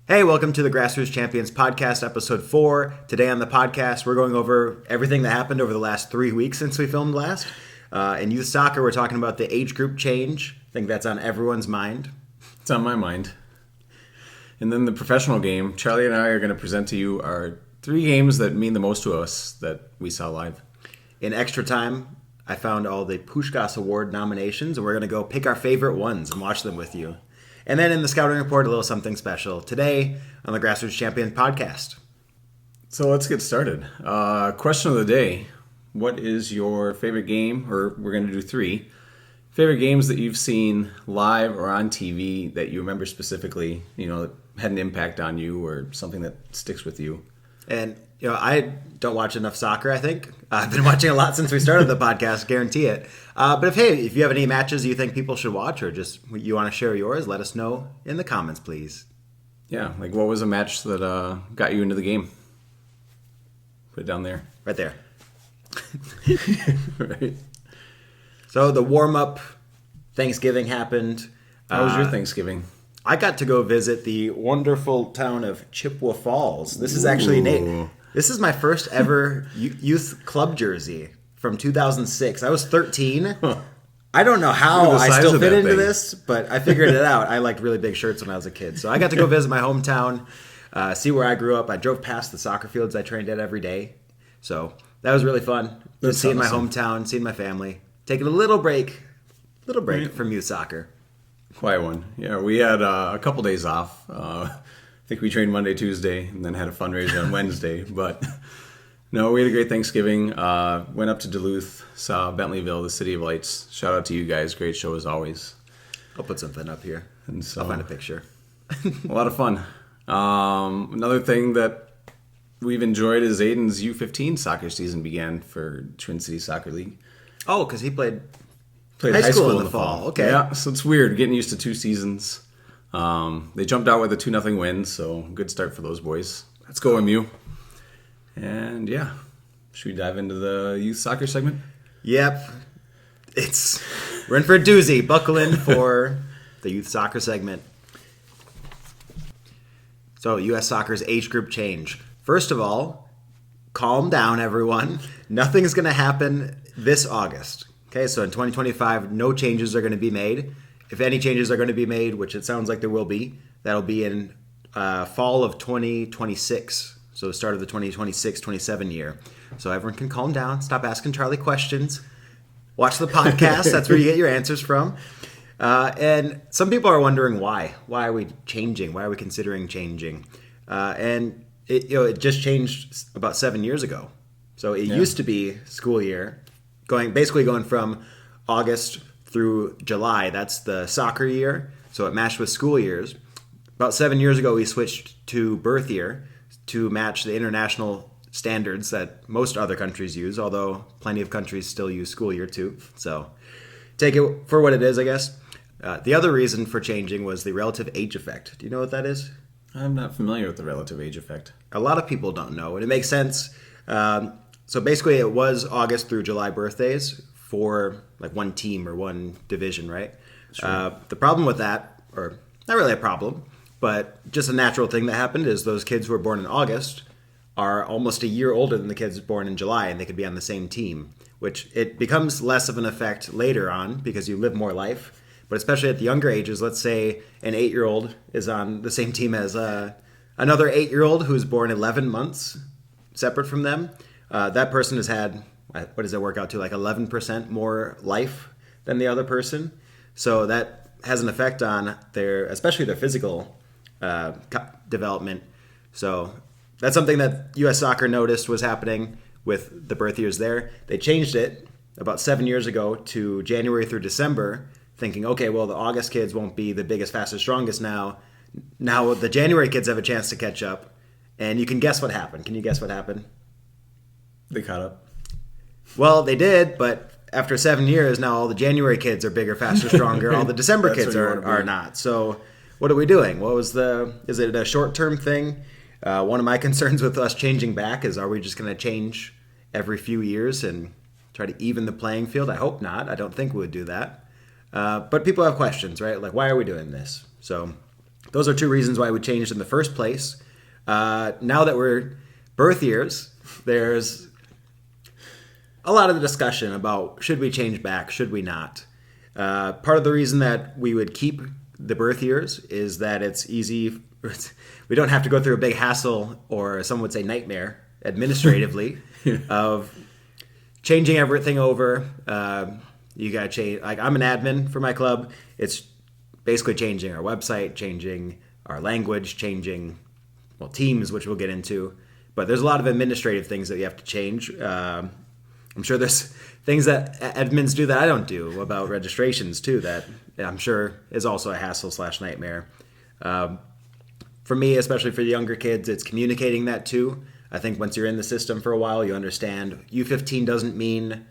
Hey, welcome to the Grassroots Champions Podcast, episode 4. Today on the podcast, we're going over everything that happened over the last 3 weeks since we filmed last. In youth soccer, we're talking about the age group change. I think that's on everyone's mind. It's on my mind. And then the professional game, Charlie and I are going to present to you our 3 games that mean the most to us that we saw live. In extra time, I found all the Puskas Award nominations, and we're going to go pick our favorite ones and watch them with you. And then in the scouting report, a little something special today on the Grassroots Champions podcast. So let's get started. Question of the day. What is your favorite game, or we're going to do 3, favorite games that you've seen live or on TV that you remember specifically, that had an impact on you or something that sticks with you? And, I don't watch enough soccer, I think. I've been watching a lot since we started the podcast, guarantee it. But if you have any matches you think people should watch or just you want to share yours, let us know in the comments, please. Yeah, like what was a match that got you into the game? Put it down there. Right there. Right. So the warm-up Thanksgiving happened. How was your Thanksgiving? I got to go visit the wonderful town of Chippewa Falls. This is actually This is my first ever youth club jersey from 2006. I was 13. Huh. I don't know how I still fit into thing. this, but I figured it out. I liked really big shirts when I was a kid. So I got to go visit my hometown, see where I grew up. I drove past the soccer fields I trained at every day. So that was really fun. Just seeing my hometown, seeing my family, taking a little break from youth soccer. Quiet one. Yeah, we had a couple days off. I think we trained Monday, Tuesday, and then had a fundraiser on Wednesday. But no, we had a great Thanksgiving. Went up to Duluth, saw Bentleyville, the City of Lights. Shout out to you guys. Great show as always. I'll put something up here. And so, I'll find a picture. A lot of fun. Another thing that we've enjoyed is Aiden's U15 soccer season began for Twin City Soccer League. Oh, because he played high school in the fall. Okay. Yeah, so it's weird getting used to 2 seasons. They jumped out with a 2-0 win, so good start for those boys. Let's go, MU. And yeah, should we dive into the youth soccer segment? Yep. We're in for a doozy. Buckle in for the youth soccer segment. So, U.S. soccer's age group change. First of all, calm down, everyone. Nothing's going to happen this August. Okay, so in 2025, no changes are going to be made. If any changes are going to be made, which it sounds like there will be, that'll be in fall of 2026. So the start of the 2026-27 year. So everyone can calm down, stop asking Charlie questions, watch the podcast. That's where you get your answers from. And some people are wondering why. Why are we changing? Why are we considering changing? And it just changed about 7 years ago. So it used to be school year, going from August through July. That's the soccer year. So it matched with school years. About 7 years ago, we switched to birth year to match the international standards that most other countries use, although plenty of countries still use school year too. So take it for what it is, I guess. The other reason for changing was the relative age effect. Do you know what that is? I'm not familiar with the relative age effect. A lot of people don't know, and it makes sense. So basically, it was August through July birthdays for like one team or one division, right? Sure. The problem with that, or not really a problem, but just a natural thing that happened is those kids who were born in August are almost a year older than the kids born in July, and they could be on the same team, which it becomes less of an effect later on because you live more life. But especially at the younger ages, let's say an 8-year-old is on the same team as another 8-year-old who's born 11 months separate from them. That person has had, what does it work out to, like 11% more life than the other person. So that has an effect on especially their physical development. So that's something that U.S. Soccer noticed was happening with the birth years there. They changed it about 7 years ago to January through December, thinking, okay, well, the August kids won't be the biggest, fastest, strongest now. Now the January kids have a chance to catch up. And you can guess what happened. Can you guess what happened? They caught up. Well, they did, but after 7 years, now all the January kids are bigger, faster, stronger. All the December kids are not. So what are we doing? Is it a short-term thing? One of my concerns with us changing back is, are we just going to change every few years and try to even the playing field? I hope not. I don't think we would do that. But people have questions, right? Like, why are we doing this? So those are two reasons why we changed in the first place. Now that we're birth years, there's a lot of the discussion about should we change back, should we not. Part of the reason that we would keep the birth years is that it's easy. We don't have to go through a big hassle, or some would say nightmare, administratively, of changing everything over. You got to change. Like, I'm an admin for my club. It's basically changing our website, changing our language, changing, well, teams, which we'll get into. But there's a lot of administrative things that you have to change. I'm sure there's things that admins do that I don't do about registrations too, that I'm sure is also a hassle/nightmare. For me, especially for the younger kids, it's communicating that too. I think once you're in the system for a while, you understand U15 doesn't mean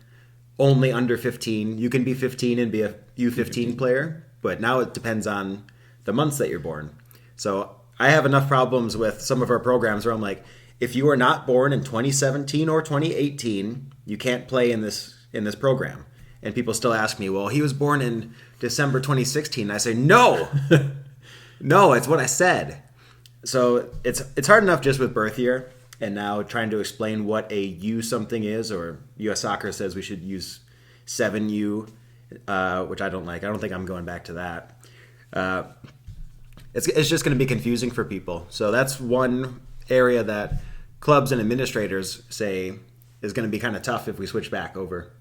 only under 15. You can be 15 and be a U15 player, but now it depends on the months that you're born. So I have enough problems with some of our programs where I'm like, if you are not born in 2017 or 2018, you can't play in this program. And people still ask me, well, he was born in December 2016. I say, no, no, it's what I said. So it's hard enough just with birth year, and now trying to explain what a U something is, or U.S. Soccer says we should use 7U, which I don't like. I don't think I'm going back to that. It's just going to be confusing for people. So that's one area that clubs and administrators say is going to be kind of tough if we switch back over.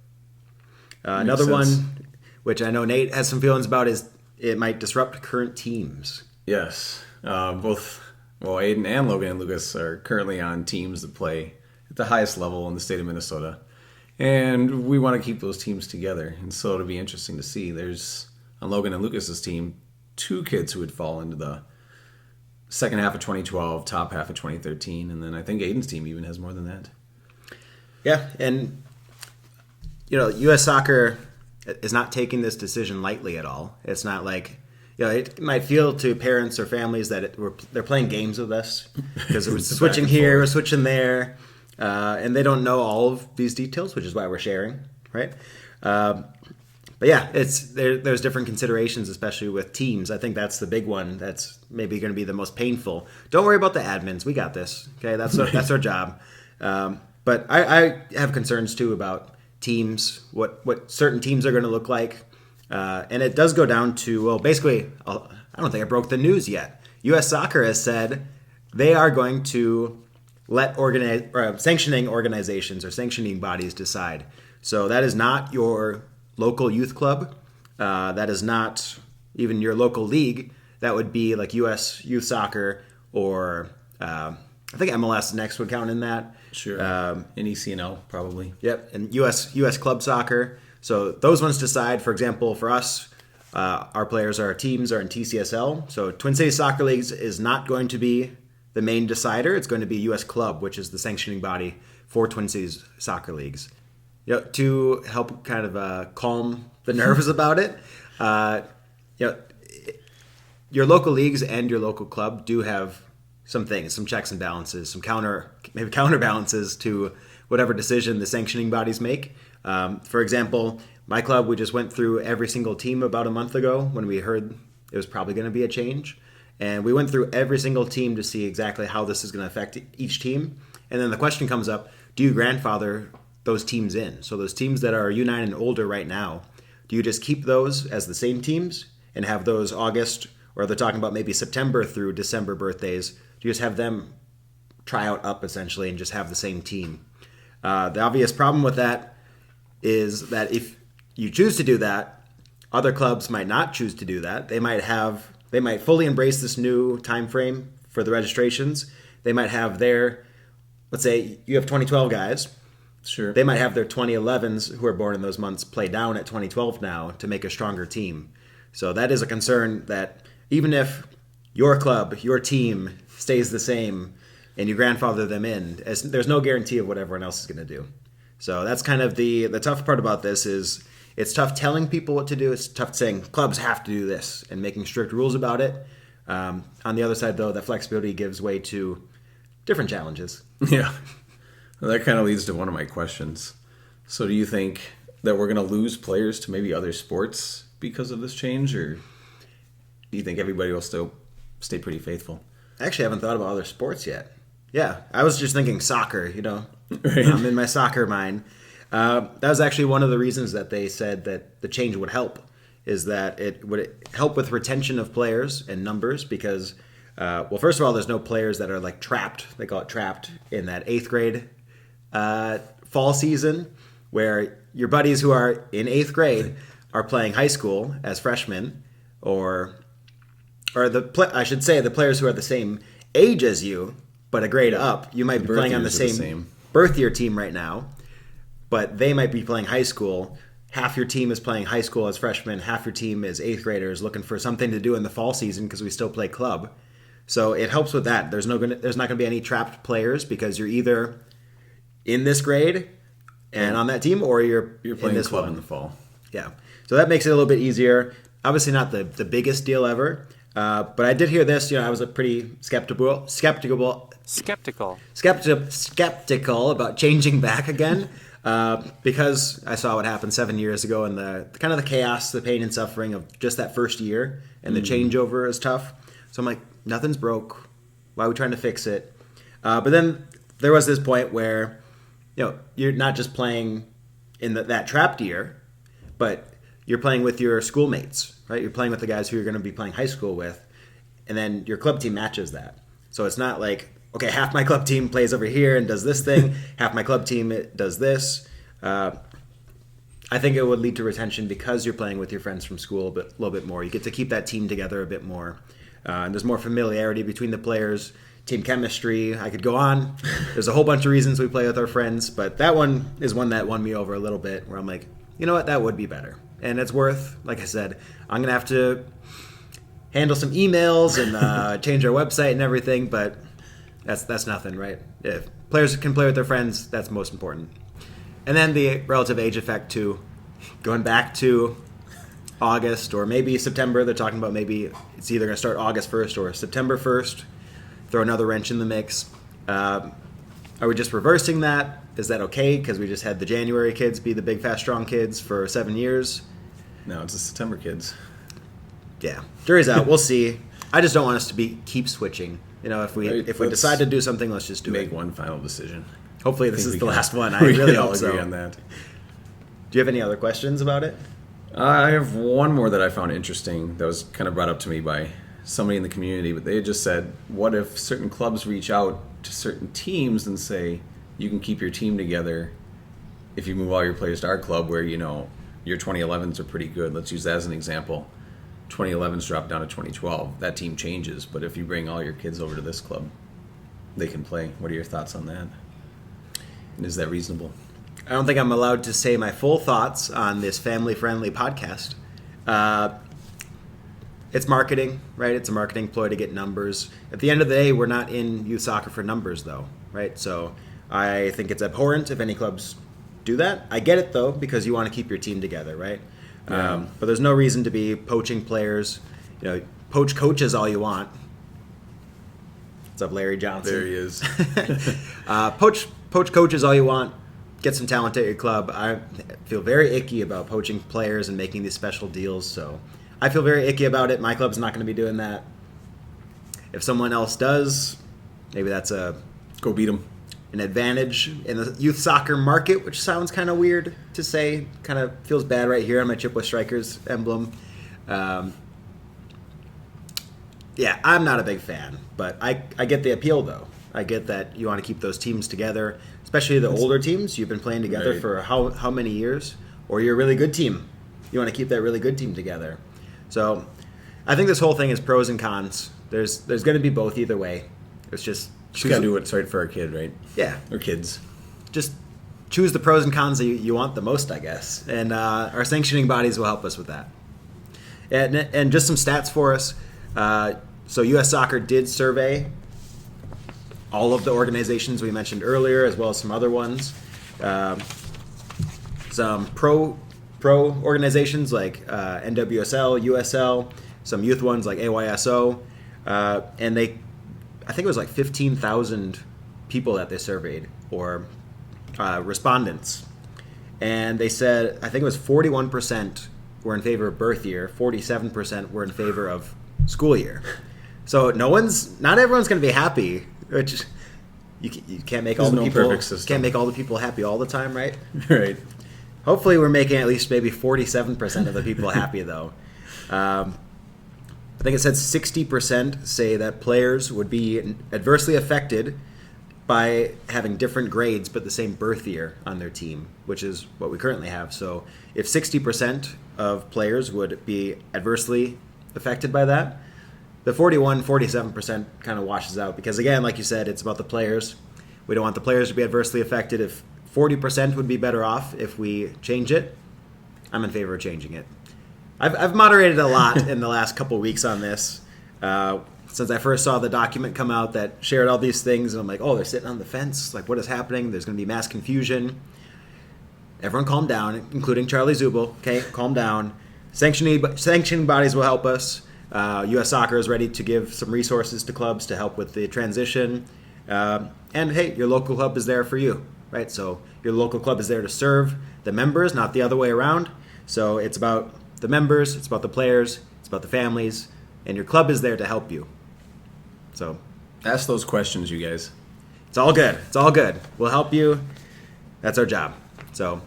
Another one, which I know Nate has some feelings about, is it might disrupt current teams. Yes. Aiden and Logan and Lucas are currently on teams that play at the highest level in the state of Minnesota. And we want to keep those teams together. And so it'll be interesting to see. There's, on Logan and Lucas's team, 2 kids who would fall into the second half of 2012, top half of 2013. And then I think Aiden's team even has more than that. Yeah, and U.S. Soccer is not taking this decision lightly at all. It's not like, it might feel to parents or families that they're playing games with us because we're switching here, we're switching there, and they don't know all of these details, which is why we're sharing, right? But yeah, there's different considerations, especially with teams. I think that's the big one that's maybe going to be the most painful. Don't worry about the admins. We got this. Okay, that's our job. But I have concerns too about teams, what certain teams are going to look like. And it does go down to, well, basically, I don't think I broke the news yet. U.S. Soccer has said they are going to let sanctioning organizations or sanctioning bodies decide. So that is not your local youth club. That is not even your local league. That would be like U.S. Youth Soccer, or I think MLS Next would count in that. Sure. NECNL probably. Yep, and U.S. Club Soccer. So those ones decide. For example, for us, our teams are in TCSL. So Twin Cities Soccer Leagues is not going to be the main decider. It's going to be U.S. Club, which is the sanctioning body for Twin Cities Soccer Leagues. To help kind of calm the nerves about it, your local leagues and your local club do have some things, some checks and balances, some counterbalances to whatever decision the sanctioning bodies make. For example, my club, we just went through every single team about a month ago when we heard it was probably going to be a change. And we went through every single team to see exactly how this is going to affect each team. And then the question comes up, do you grandfather those teams in? So those teams that are U9 and older right now, do you just keep those as the same teams and have those August, or they're talking about maybe September through December birthdays, do you just have them try up essentially and just have the same team? The obvious problem with that is that if you choose to do that, other clubs might not choose to do that. They might fully embrace this new time frame for the registrations. They might have let's say you have 2012 guys. Sure. They might have their 2011s who are born in those months play down at 2012 now to make a stronger team. So that is a concern, that even if your club, your team stays the same and you grandfather them in, there's no guarantee of what everyone else is going to do. So that's kind of the tough part about this. Is it's tough telling people what to do. It's tough saying clubs have to do this and making strict rules about it. On the other side, though, that flexibility gives way to different challenges. Yeah. Well, that kind of leads to one of my questions. So do you think that we're going to lose players to maybe other sports because of this change, or do you think everybody will still stay pretty faithful. I actually haven't thought about other sports yet. Yeah, I was just thinking soccer, Right. I'm in my soccer mind. That was actually one of the reasons that they said that the change would help, is that it would help with retention of players and numbers because, well, first of all, there's no players that are like trapped. They call it trapped in that 8th grade fall season where your buddies who are in 8th grade are playing high school as freshmen or I should say the players who are the same age as you but a grade up. You might be playing on the same birth year team right now, but they might be playing high school. Half your team is playing high school as freshmen. Half your team is 8th graders looking for something to do in the fall season because we still play club. So it helps with that. There's not going to be any trapped players because you're either in this grade and on that team, or you're playing in this club one in the fall. Yeah. So that makes it a little bit easier. Obviously not the biggest deal ever. But I did hear this. I was a pretty skeptical about changing back again because I saw what happened 7 years ago and the kind of the chaos, the pain and suffering of just that first year, and the changeover is tough. So I'm like, nothing's broke. Why are we trying to fix it? But then there was this point where you're not just playing in that trapped year, but you're playing with your schoolmates, right? You're playing with the guys who you're going to be playing high school with, and then your club team matches that. So it's not like, okay, half my club team plays over here and does this thing, half my club team does this. I think it would lead to retention because you're playing with your friends from school a little bit more. You get to keep that team together a bit more. And there's more familiarity between the players, team chemistry. I could go on. There's a whole bunch of reasons we play with our friends, but that one is one that won me over a little bit, where I'm like, you know what, that would be better. And it's worth, like I said, I'm going to have to handle some emails and change our website and everything, but that's nothing, right? If players can play with their friends, that's most important. And then the relative age effect, too. Going back to August or maybe September, they're talking about maybe it's either going to start August 1st or September 1st. Throw another wrench in the mix. Are we just reversing that? Is that okay? Because we just had the January kids be the big, fast, strong kids for 7 years. No, it's the September kids. Yeah, jury's out. We'll see. I just don't want us to keep switing. If we decide to do something, let's just do it. Make one final decision. Hopefully, this is the last one. I really hope so. Agree on that. Do you have any other questions about it? I have one more that I found interesting that was kind of brought up to me by somebody in the community, but they had just said, what if certain clubs reach out to certain teams and say, you can keep your team together if you move all your players to our club where, your 2011s are pretty good. Let's use that as an example. 2011s drop down to 2012. That team changes, but if you bring all your kids over to this club, they can play. What are your thoughts on that? And is that reasonable? I don't think I'm allowed to say my full thoughts on this family-friendly podcast. It's marketing, right? It's a marketing ploy to get numbers. At the end of the day, we're not in youth soccer for numbers, though, right? So I think it's abhorrent if any clubs do that. I get it, though, because you want to keep your team together, right? Yeah. But there's no reason to be poaching players. Poach coaches all you want. What's up, Larry Johnson? There he is. Poach coaches all you want. Get some talent at your club. I feel very icky about poaching players and making these special deals, so I feel very icky about it. My club's not going to be doing that. If someone else does, maybe that's Go beat them. an advantage in the youth soccer market, which sounds kind of weird to say. Kind of feels bad right here on my Chippewa Strikers emblem. Yeah, I'm not a big fan, but I get the appeal, though. I get that you want to keep those teams together, especially the older teams. You've been playing together for how many years? Or you're a really good team. You want to keep that really good team together. So I think this whole thing is pros and cons. There's going to be both either way. It's just got to do what's right for our kid, right? Yeah. Or kids. Just choose the pros and cons that you want the most, I guess. And our sanctioning bodies will help us with that. And just some stats for us. So U.S. Soccer did survey all of the organizations we mentioned earlier, as well as some other ones. Some pro organizations like NWSL, USL, some youth ones like AYSO, and I think it was like 15,000 people that they surveyed, or respondents. And they said, I think it was 41% were in favor of birth year, 47% were in favor of school year. So not everyone's going to be happy. Which you can't make all the people perfect system. Can't make all the people happy all the time, right? Right. Hopefully, we're making at least maybe 47% of the people happy, though. I think it said 60% say that players would be adversely affected by having different grades but the same birth year on their team, which is what we currently have. So if 60% of players would be adversely affected by that, the 47% kind of washes out. Because again, like you said, it's about the players. We don't want the players to be adversely affected. If 40% would be better off if we change it, I'm in favor of changing it. I've moderated a lot in the last couple weeks on this. Since I first saw the document come out that shared all these things, and I'm like, oh, they're sitting on the fence. Like, what is happening? There's going to be mass confusion. Everyone calm down, including Charlie Zubel. Okay, calm down. Sanctioning bodies will help us. U.S. Soccer is ready to give some resources to clubs to help with the transition. And, hey, your local club is there for you, right? So your local club is there to serve the members, not the other way around. So it's about the members, it's about the players, it's about the families, and your club is there to help you. So ask those questions, you guys. It's all good. It's all good. We'll help you. That's our job. So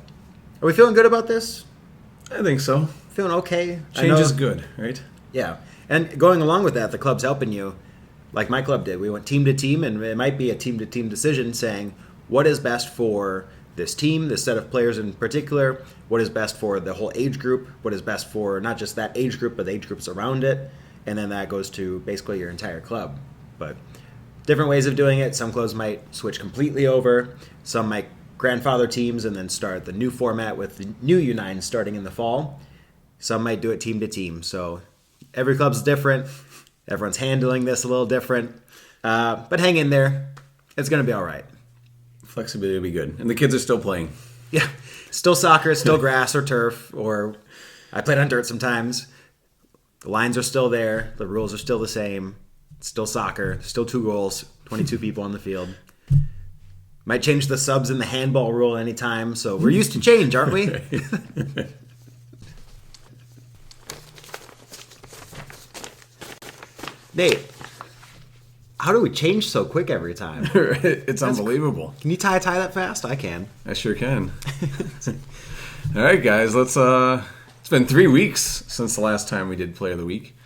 are we feeling good about this? I think so. Feeling okay? Change is good, right? Yeah. And going along with that, the club's helping you, like my club did. We went team to team, and it might be a team-to-team decision saying what is best for this team, this set of players in particular, what is best for the whole age group, what is best for not just that age group, but the age groups around it, and then that goes to basically your entire club. But different ways of doing it. Some clubs might switch completely over. Some might grandfather teams and then start the new format with the new U9 starting in the fall. Some might do it team to team. So every club's different. Everyone's handling this a little different. But hang in there. It's going to be all right. Flexibility will be good. And the kids are still playing. Yeah. Still soccer, still grass or turf, or I played on dirt sometimes. The lines are still there. The rules are still the same. It's still soccer. Still 2 goals, 22 people on the field. Might change the subs in the handball rule anytime, so we're used to change, aren't we? Nate, how do we change so quick every time? It's unbelievable. Can you tie that fast? I can. I sure can. All right, guys. It's been 3 weeks since the last time we did Player of the Week.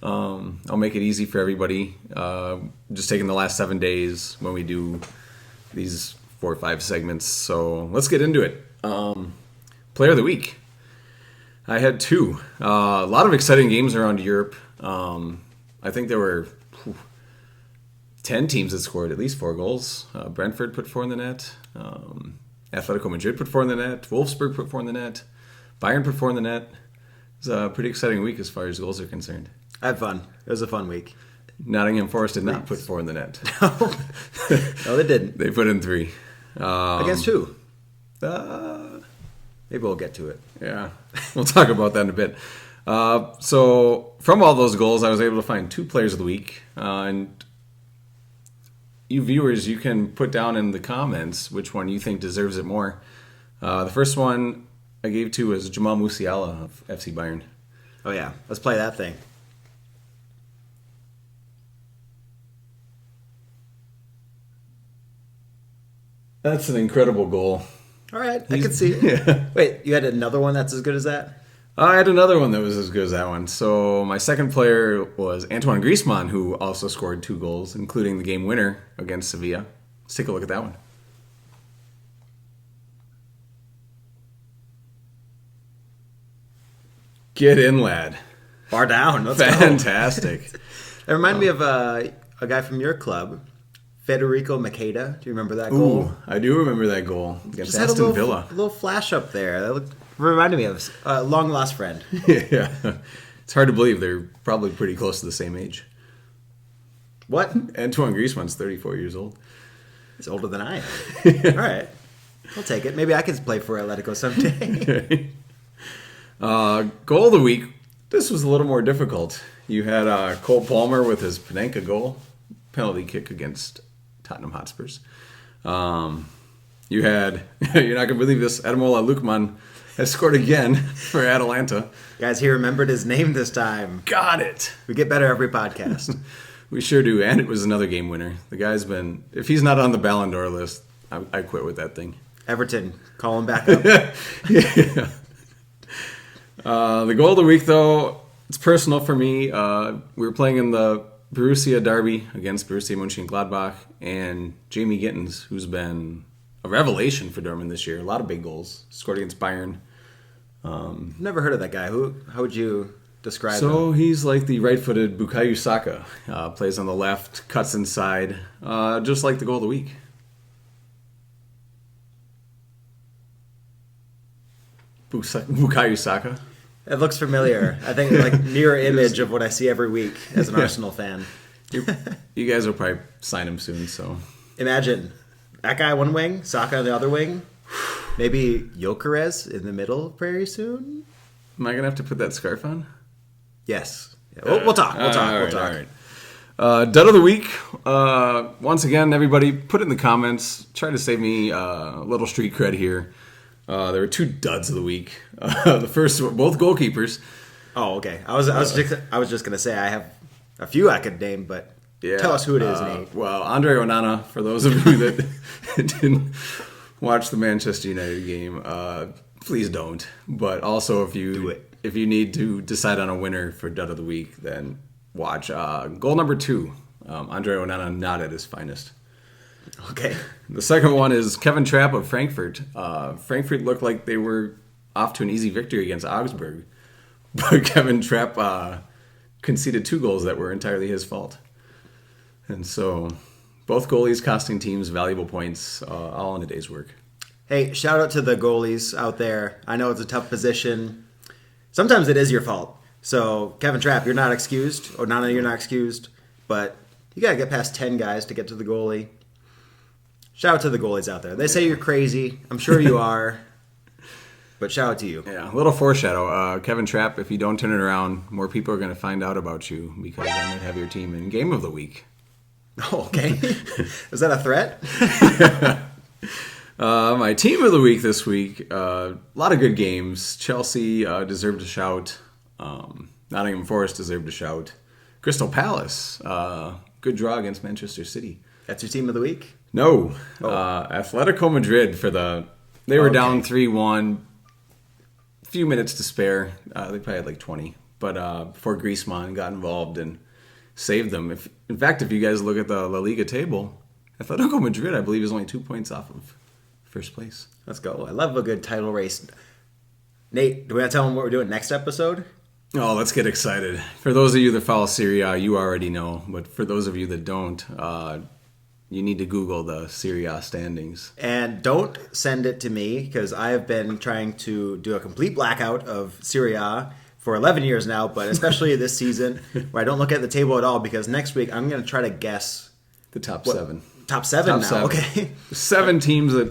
I'll make it easy for everybody. Just taking the last 7 days when we do these 4 or 5 segments. So let's get into it. Player of the Week. I had 2. A lot of exciting games around Europe. I think there were 10 teams that scored at least 4 goals. Brentford put 4 in the net. Atletico Madrid put 4 in the net. Wolfsburg put 4 in the net. Bayern put 4 in the net. It was a pretty exciting week as far as goals are concerned. I had fun. It was a fun week. Nottingham Forest did not put 4 in the net. No, they didn't. They put in 3. Against who? Maybe we'll get to it. Yeah, we'll talk about that in a bit. So from all those goals, I was able to find 2 players of the week. And you viewers, you can put down in the comments which one you think deserves it more. The first one I gave to was Jamal Musiala of FC Bayern. Oh, yeah. Let's play that thing. That's an incredible goal. All right. I can see it. Yeah. Wait, you had another one that's as good as that? I had another one that was as good as that one. So my second player was Antoine Griezmann, who also scored 2 goals, including the game winner against Sevilla. Let's take a look at that one. Get in, lad. Bar down. Let's Fantastic. Go. It reminded me of a guy from your club, Federico Makeda. Do you remember that goal? Ooh, I do remember that goal against Just Aston Villa. A little flash up there. That reminded me of a long-lost friend. Yeah. It's hard to believe they're probably pretty close to the same age. What? Antoine Griezmann's 34 years old. He's older than I am. All right. I'll take it. Maybe I can play for Atletico someday. Goal of the week. This was a little more difficult. You had Cole Palmer with his Panenka goal. Penalty kick against Tottenham Hotspurs. You had, you're not going to believe this, Ademola Lookman has scored again for Atalanta. Guys, he remembered his name this time. Got it. We get better every podcast. We sure do, and it was another game winner. The guy's been, if he's not on the Ballon d'Or list, I quit with that thing. Everton, call him back up. Yeah. The goal of the week, though, it's personal for me. We were playing in the Borussia derby against Borussia Mönchengladbach, and Jamie Gittens, who's been a revelation for Dortmund this year. A lot of big goals. Scored against Bayern. Never heard of that guy. How would you describe him? So he's like the right-footed Bukayo Saka. Plays on the left, cuts inside, just like the goal of the week. Bukayo Saka. It looks familiar. I think like mirror image of what I see every week as an Arsenal fan. You guys will probably sign him soon, so. Imagine that guy one wing, Saka on the other wing. Maybe Gyökeres in the middle very soon. Am I going to have to put that scarf on? Yes. Yeah, we'll talk. We'll talk. All right. Dud of the week. Once again, everybody, put it in the comments. Try to save me a little street cred here. There were 2 duds of the week. The first, both goalkeepers. Oh, okay. I was just gonna say I have a few I could name, but tell us who it is, Nate. Well, Andre Onana. For those of you that didn't watch the Manchester United game, please don't. But also, if you need to decide on a winner for dud of the week, then watch goal number 2. Andre Onana not at his finest. Okay. The second one is Kevin Trapp of Frankfurt. Frankfurt looked like they were off to an easy victory against Augsburg. But Kevin Trapp conceded 2 goals that were entirely his fault. And so both goalies costing teams valuable points, all in a day's work. Hey, shout out to the goalies out there. I know it's a tough position. Sometimes it is your fault. So, Kevin Trapp, you're not excused. Onana, you're not excused. But you got to get past 10 guys to get to the goalie. Shout out to the goalies out there. They say you're crazy. I'm sure you are. But shout out to you. Yeah, a little foreshadow. Kevin Trapp, if you don't turn it around, more people are going to find out about you because I might have your team in Game of the Week. Oh, okay. Is that a threat? My team of the week this week, a lot of good games. Chelsea deserved a shout. Nottingham Forest deserved a shout. Crystal Palace, good draw against Manchester City. That's your team of the week? No. Atletico Madrid they were down 3-1. A few minutes to spare. They probably had like 20. But before Griezmann got involved and saved them. In fact, if you guys look at the La Liga table, Atletico Madrid, I believe, is only 2 points off of first place. Let's go. I love a good title race. Nate, do we want to tell them what we're doing next episode? Oh, let's get excited. For those of you that follow Serie A, you already know. But for those of you that don't, you need to Google the Serie A standings. And don't send it to me because I have been trying to do a complete blackout of Serie A for 11 years now, but especially this season where I don't look at the table at all because next week I'm going to try to guess the top 7. Top 7 now, 7. Okay. 7 teams that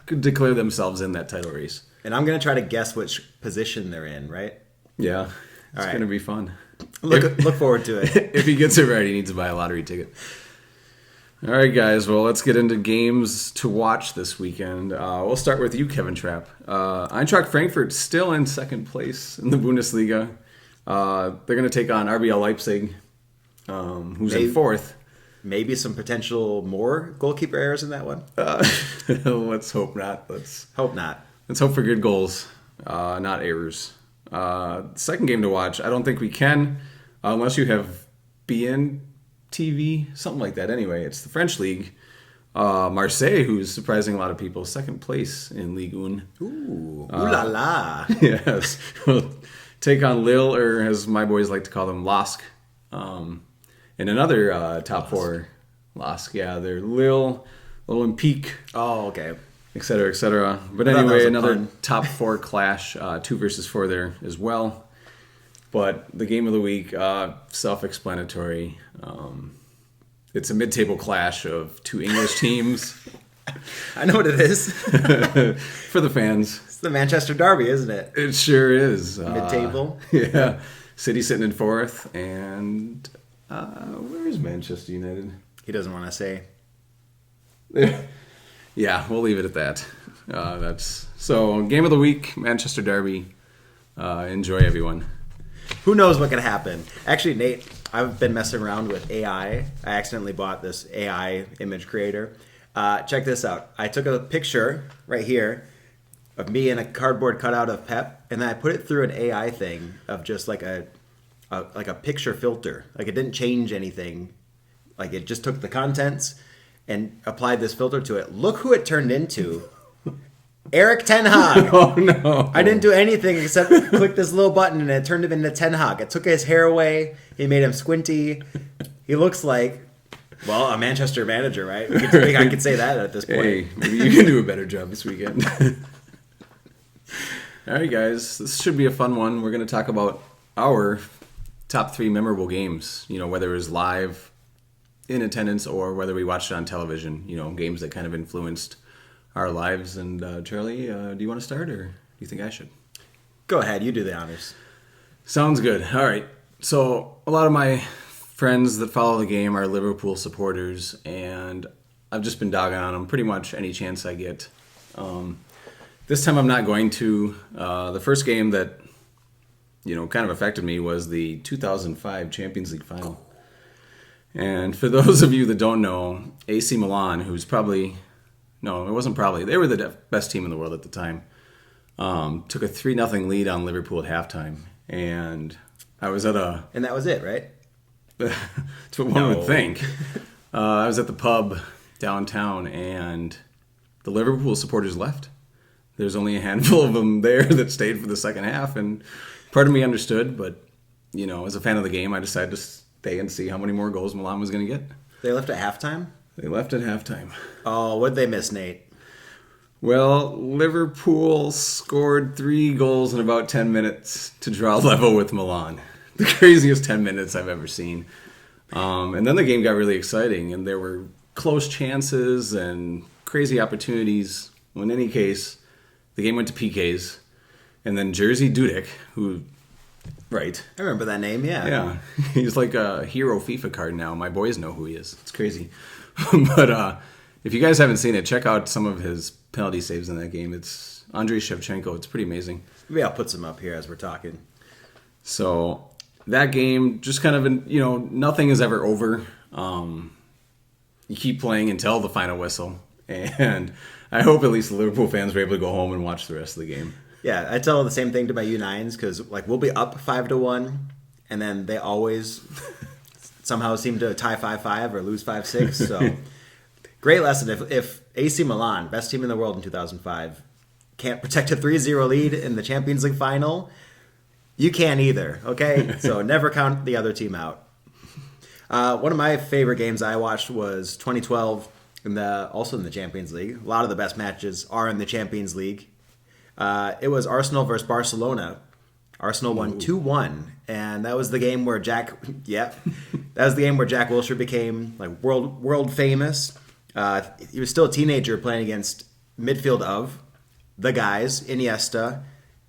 could declare themselves in that title race. And I'm going to try to guess which position they're in, right? Yeah. It's going to be fun. Look forward to it. If he gets it right, he needs to buy a lottery ticket. All right, guys. Well, let's get into games to watch this weekend. We'll start with you, Kevin Trapp. Eintracht Frankfurt still in second place in the Bundesliga. They're going to take on RBL Leipzig, who's in fourth. Maybe some potential more goalkeeper errors in that one. Let's hope not. Let's hope not. Let's hope for good goals, not errors. Second game to watch. I don't think we can, unless you have BN TV, something like that. Anyway, it's the French league. Marseille, who's surprising a lot of people, second place in Ligue 1. Ooh la la. Yes. Take on Lille, or as my boys like to call them, LASK. And another top 4, LASK. Yeah, they're Lille, Olympique. Oh, okay. Et cetera, et cetera. But anyway, another top 4 clash, 2 versus 4 there as well. But the game of the week, self-explanatory. It's a mid-table clash of 2 English teams. I know what it is. For the fans. It's the Manchester Derby, isn't it? It sure is. Mid-table. Yeah. City sitting in 4th. And where is Manchester United? He doesn't want to say. Yeah, we'll leave it at that. So game of the week, Manchester Derby. Enjoy, everyone. Who knows what could happen? Actually, Nate, I've been messing around with AI. I accidentally bought this AI image creator. Check this out. I took a picture right here of me in a cardboard cutout of Pep, and then I put it through an AI thing of just like a picture filter. Like it didn't change anything. Like it just took the contents and applied this filter to it. Look who it turned into. Eric Ten Hag. Oh no! I didn't do anything except click this little button and it turned him into Ten Hag. It took his hair away. He made him squinty. He looks like, well, a Manchester manager, right? I could say that at this point. Hey, maybe you can do a better job this weekend. All right, guys. This should be a fun one. We're going to talk about our top 3 memorable games. You know, whether it was live, in attendance, or whether we watched it on television. You know, games that kind of influenced our lives. And Charlie, do you want to start, or do you think I should? Go ahead. You do the honors. Sounds good. All right. So a lot of my friends that follow the game are Liverpool supporters, and I've just been dogging on them pretty much any chance I get. This time I'm not going to. The first game that, you know, kind of affected me was the 2005 Champions League final. And for those of you that don't know, AC Milan, who's probably... No, it wasn't probably. They were the best team in the world at the time. Took a 3-0 lead on Liverpool at halftime. And I was at a... And that was it, right? That's what one would think. I was at the pub downtown, and the Liverpool supporters left. There's only a handful of them there that stayed for the second half, and part of me understood, but, you know, as a fan of the game, I decided to stay and see how many more goals Milan was going to get. They left at halftime? They left at halftime. Oh, what'd they miss, Nate? Well, Liverpool scored 3 goals in about 10 minutes to draw level with Milan. The craziest 10 minutes I've ever seen. And then the game got really exciting, and there were close chances and crazy opportunities. Well, in any case, the game went to PKs, and then Jerzy Dudek, who... Right. I remember that name, yeah. Yeah. He's like a hero FIFA card now. My boys know who he is. It's crazy. But if you guys haven't seen it, check out some of his penalty saves in that game. It's Andrei Shevchenko. It's pretty amazing. Maybe I'll put some up here as we're talking. So that game, just kind of, you know, nothing is ever over. You keep playing until the final whistle. And I hope at least the Liverpool fans were able to go home and watch the rest of the game. Yeah, I tell the same thing to my U9s because, like, we'll be up 5-1, and then they always somehow seem to tie 5-5 or lose 5-6. So, great lesson. If AC Milan, best team in the world in 2005, can't protect a 3-0 lead in the Champions League final, you can't either, okay? So, never count the other team out. One of my favorite games I watched was 2012, also in the Champions League. A lot of the best matches are in the Champions League. It was Arsenal versus Barcelona. Arsenal won 2-1, and that was the game where Jack Wilshere became like world famous. He was still a teenager playing against midfield of the guys: Iniesta,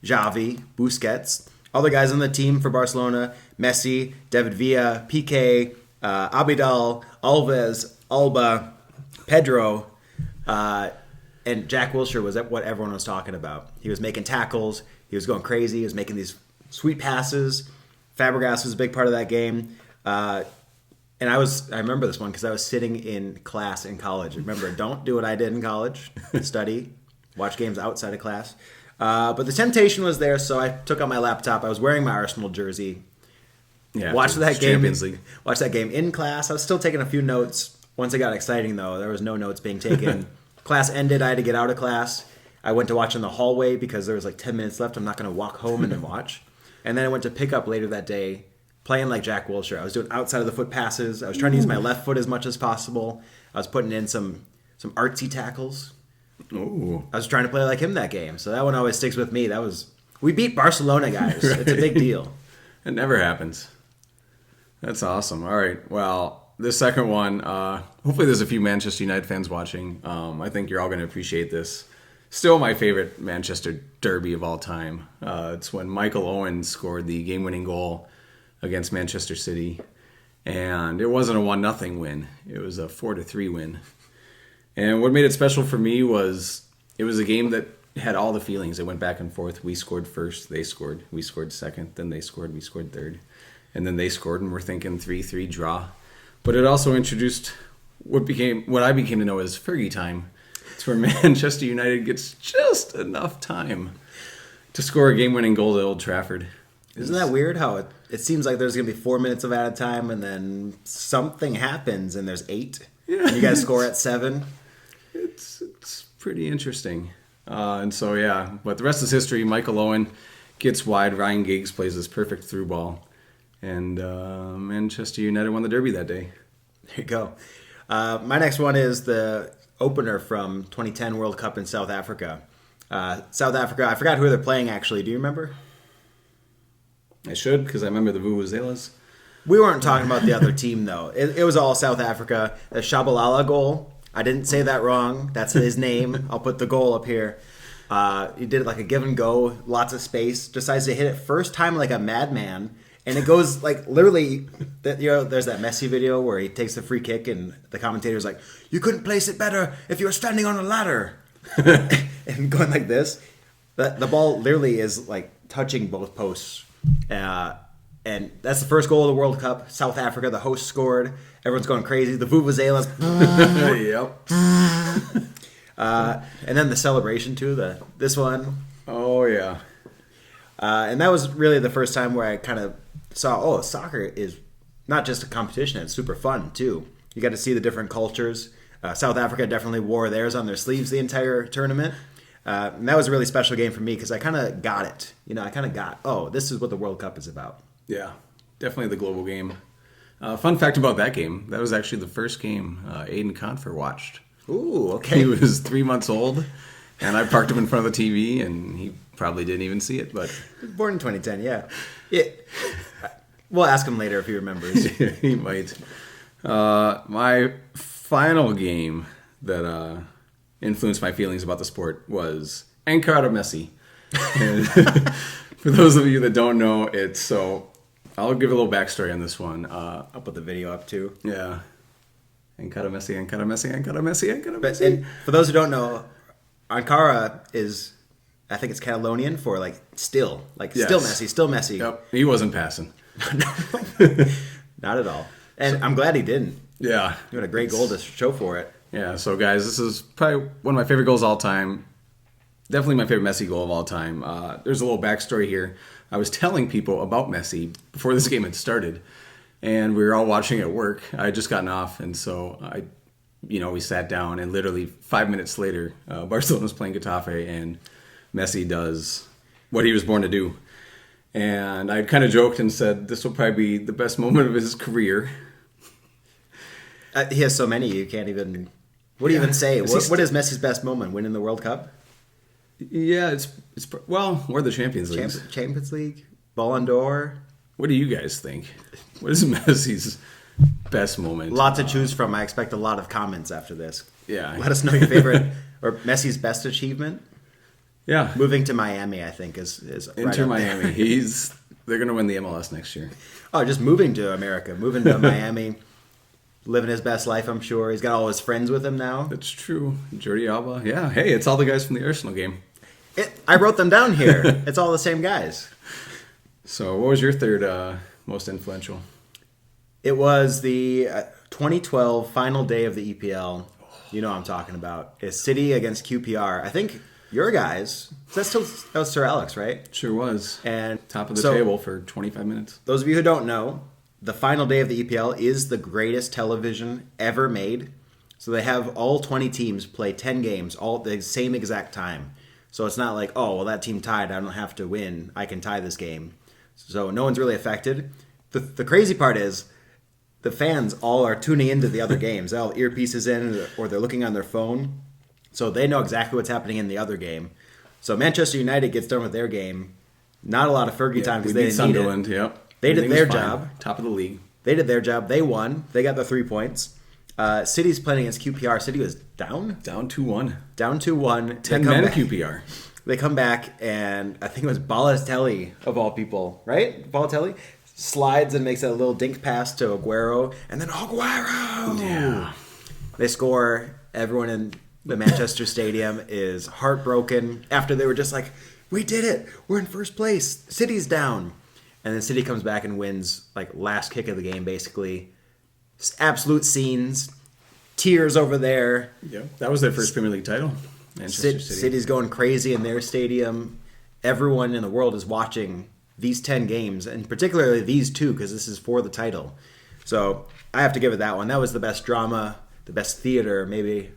Xavi, Busquets, all the guys on the team for Barcelona: Messi, David Villa, Piqué, Abidal, Alves, Alba, Pedro. And Jack Wilshere was what everyone was talking about. He was making tackles. He was going crazy. He was making these sweet passes. Fabregas was a big part of that game. And I remember this one because I was sitting in class in college. Remember, don't do what I did in college. Study. Watch games outside of class. But the temptation was there, so I took out my laptop. I was wearing my Arsenal jersey. Yeah, watched that game. Champions League. Watched that game in class. I was still taking a few notes. Once it got exciting, though, there was no notes being taken. Class ended. I had to get out of class. I went to watch in the hallway because there was like 10 minutes left. I'm not going to walk home and then watch. And then I went to pick up later that day playing like Jack Wilshere. I was doing outside of the foot passes. I was trying to use my left foot as much as possible. I was putting in some artsy tackles. Ooh. I was trying to play like him that game. So that one always sticks with me. We beat Barcelona, guys. Right. It's a big deal. It never happens. That's awesome. All right. Well, this second one, hopefully there's a few Manchester United fans watching. I think you're all going to appreciate this. Still my favorite Manchester derby of all time. It's when Michael Owen scored the game-winning goal against Manchester City. And it wasn't a 1-0 win. It was a 4-3 win. And what made it special for me was it was a game that had all the feelings. It went back and forth. We scored first, they scored. We scored second, then they scored, we scored third. and then they scored, and we're thinking 3-3 draw. But it also introduced what I became to know as Fergie time. It's where Manchester United gets just enough time to score a game-winning goal at Old Trafford. Isn't that weird how it seems like there's going to be 4 minutes of added time and then something happens and there's 8? Yeah. And you guys score at 7? It's pretty interesting. And so, yeah, but the rest is history. Michael Owen gets wide. Ryan Giggs plays this perfect through ball. And Manchester United won the derby that day. There you go. My next one is the opener from 2010 World Cup in South Africa. South Africa, I forgot who they're playing actually. Do you remember? I should, because I remember the Vuvuzelas. We weren't talking about the other team, though. It was all South Africa. The Shabalala goal. I didn't say that wrong. That's his name. I'll put the goal up here. He did it like a give and go, lots of space. Decides to hit it first time like a madman. And it goes like literally, there's that Messi video where he takes the free kick and the commentator's like, you couldn't place it better if you were standing on a ladder. And going like this. The ball literally is like touching both posts. And that's the first goal of the World Cup. South Africa, the host, scored. Everyone's going crazy. The Vuvuzelas. Yep. And then the celebration too. This one. Oh, yeah. And that was really the first time where I kind of saw, soccer is not just a competition. It's super fun too. You got to see the different cultures. South Africa definitely wore theirs on their sleeves the entire tournament. And that was a really special game for me because I kind of got it. I kind of got, this is what the World Cup is about. Yeah, definitely the global game. Fun fact about that game, that was actually the first game Aiden Confer watched. Ooh, okay. He was 3 months old, and I parked him in front of the TV, and he probably didn't even see it. But born in 2010, yeah. We'll ask him later if he remembers. He might. My final game that influenced my feelings about the sport was Encara Messi. And for those of you that don't know, I'll give a little backstory on this one. I'll put the video up too. Yeah. Encara Messi, Encara Messi, Encara Messi, Encara Messi. And for those who don't know, Ankara is, I think it's Catalonian for like still. Like Yes. Still Messi. Yep. He wasn't passing. Not at all. And I'm glad he didn't. Yeah. Doing a great goal to show for it. Yeah, so guys, this is probably one of my favorite goals of all time. Definitely my favorite Messi goal of all time. There's a little backstory here. I was telling people about Messi before this game had started, and we were all watching at work. I had just gotten off, and so we sat down, and literally 5 minutes later, Barcelona was playing Getafe, and Messi does what he was born to do. And I kind of joked and said, this will probably be the best moment of his career. He has so many, you can't even... What do you even say? What is Messi's best moment? Winning the World Cup? Yeah, we're the Champions League. Champions League? Ballon d'Or? What do you guys think? What is Messi's best moment? A lot to choose from. I expect a lot of comments after this. Yeah. Let us know your favorite or Messi's best achievement. Yeah. Moving to Miami, I think, is right Inter up Miami. there. They're going to win the MLS next year. Oh, just moving to America. Moving to Miami. Living his best life, I'm sure. He's got all his friends with him now. That's true. Jordi Alba. Yeah. Hey, it's all the guys from the Arsenal game. I wrote them down here. It's all the same guys. So what was your third most influential? It was the 2012 final day of the EPL. You know what I'm talking about. It's City against QPR. I think your guys, that was Sir Alex, right? Sure was. And top of the table for 25 minutes. Those of you who don't know, the final day of the EPL is the greatest television ever made. So they have all 20 teams play 10 games all at the same exact time. So it's not like, that team tied, I don't have to win, I can tie this game. So no one's really affected. The crazy part is the fans all are tuning into the other games. They all have earpieces in or they're looking on their phone. So they know exactly what's happening in the other game. So Manchester United gets done with their game. Not a lot of Fergie time because they didn't need it. Sunderland, yep. They did their job. Top of the league. They did their job. They won. They got the 3 points. City's playing against QPR. City was down? Down 2-1. Down 2-1. 10 men QPR. They come back, and I think it was Balotelli, of all people, right? Balotelli slides and makes a little dink pass to Aguero, and then Aguero! Yeah. They score. Everyone in the Manchester Stadium is heartbroken after they were just like, we did it. We're in first place. City's down. and then City comes back and wins like last kick of the game, basically. Just absolute scenes, tears over there. Yeah, that was their first Premier League title. Manchester City. City's going crazy in their stadium. Everyone in the world is watching these 10 games, and particularly these two, because this is for the title. So I have to give it that one. That was the best drama, the best theater maybe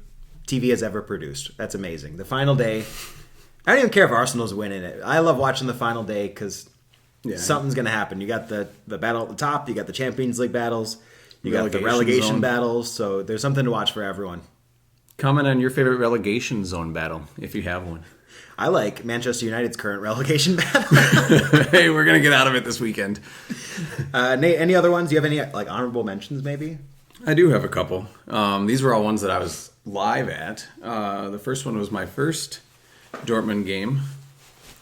TV has ever produced. That's amazing. The final day, I don't even care if Arsenal's winning it. I love watching the final day because something's going to happen. You got the battle at the top. You got the Champions League battles. You got the relegation battles. So there's something to watch for everyone. Comment on your favorite relegation zone battle, if you have one. I like Manchester United's current relegation battle. Hey, we're going to get out of it this weekend. Nate, any other ones? Do you have any like honorable mentions maybe? I do have a couple. These were all ones that I was live at. The first one was my first Dortmund game.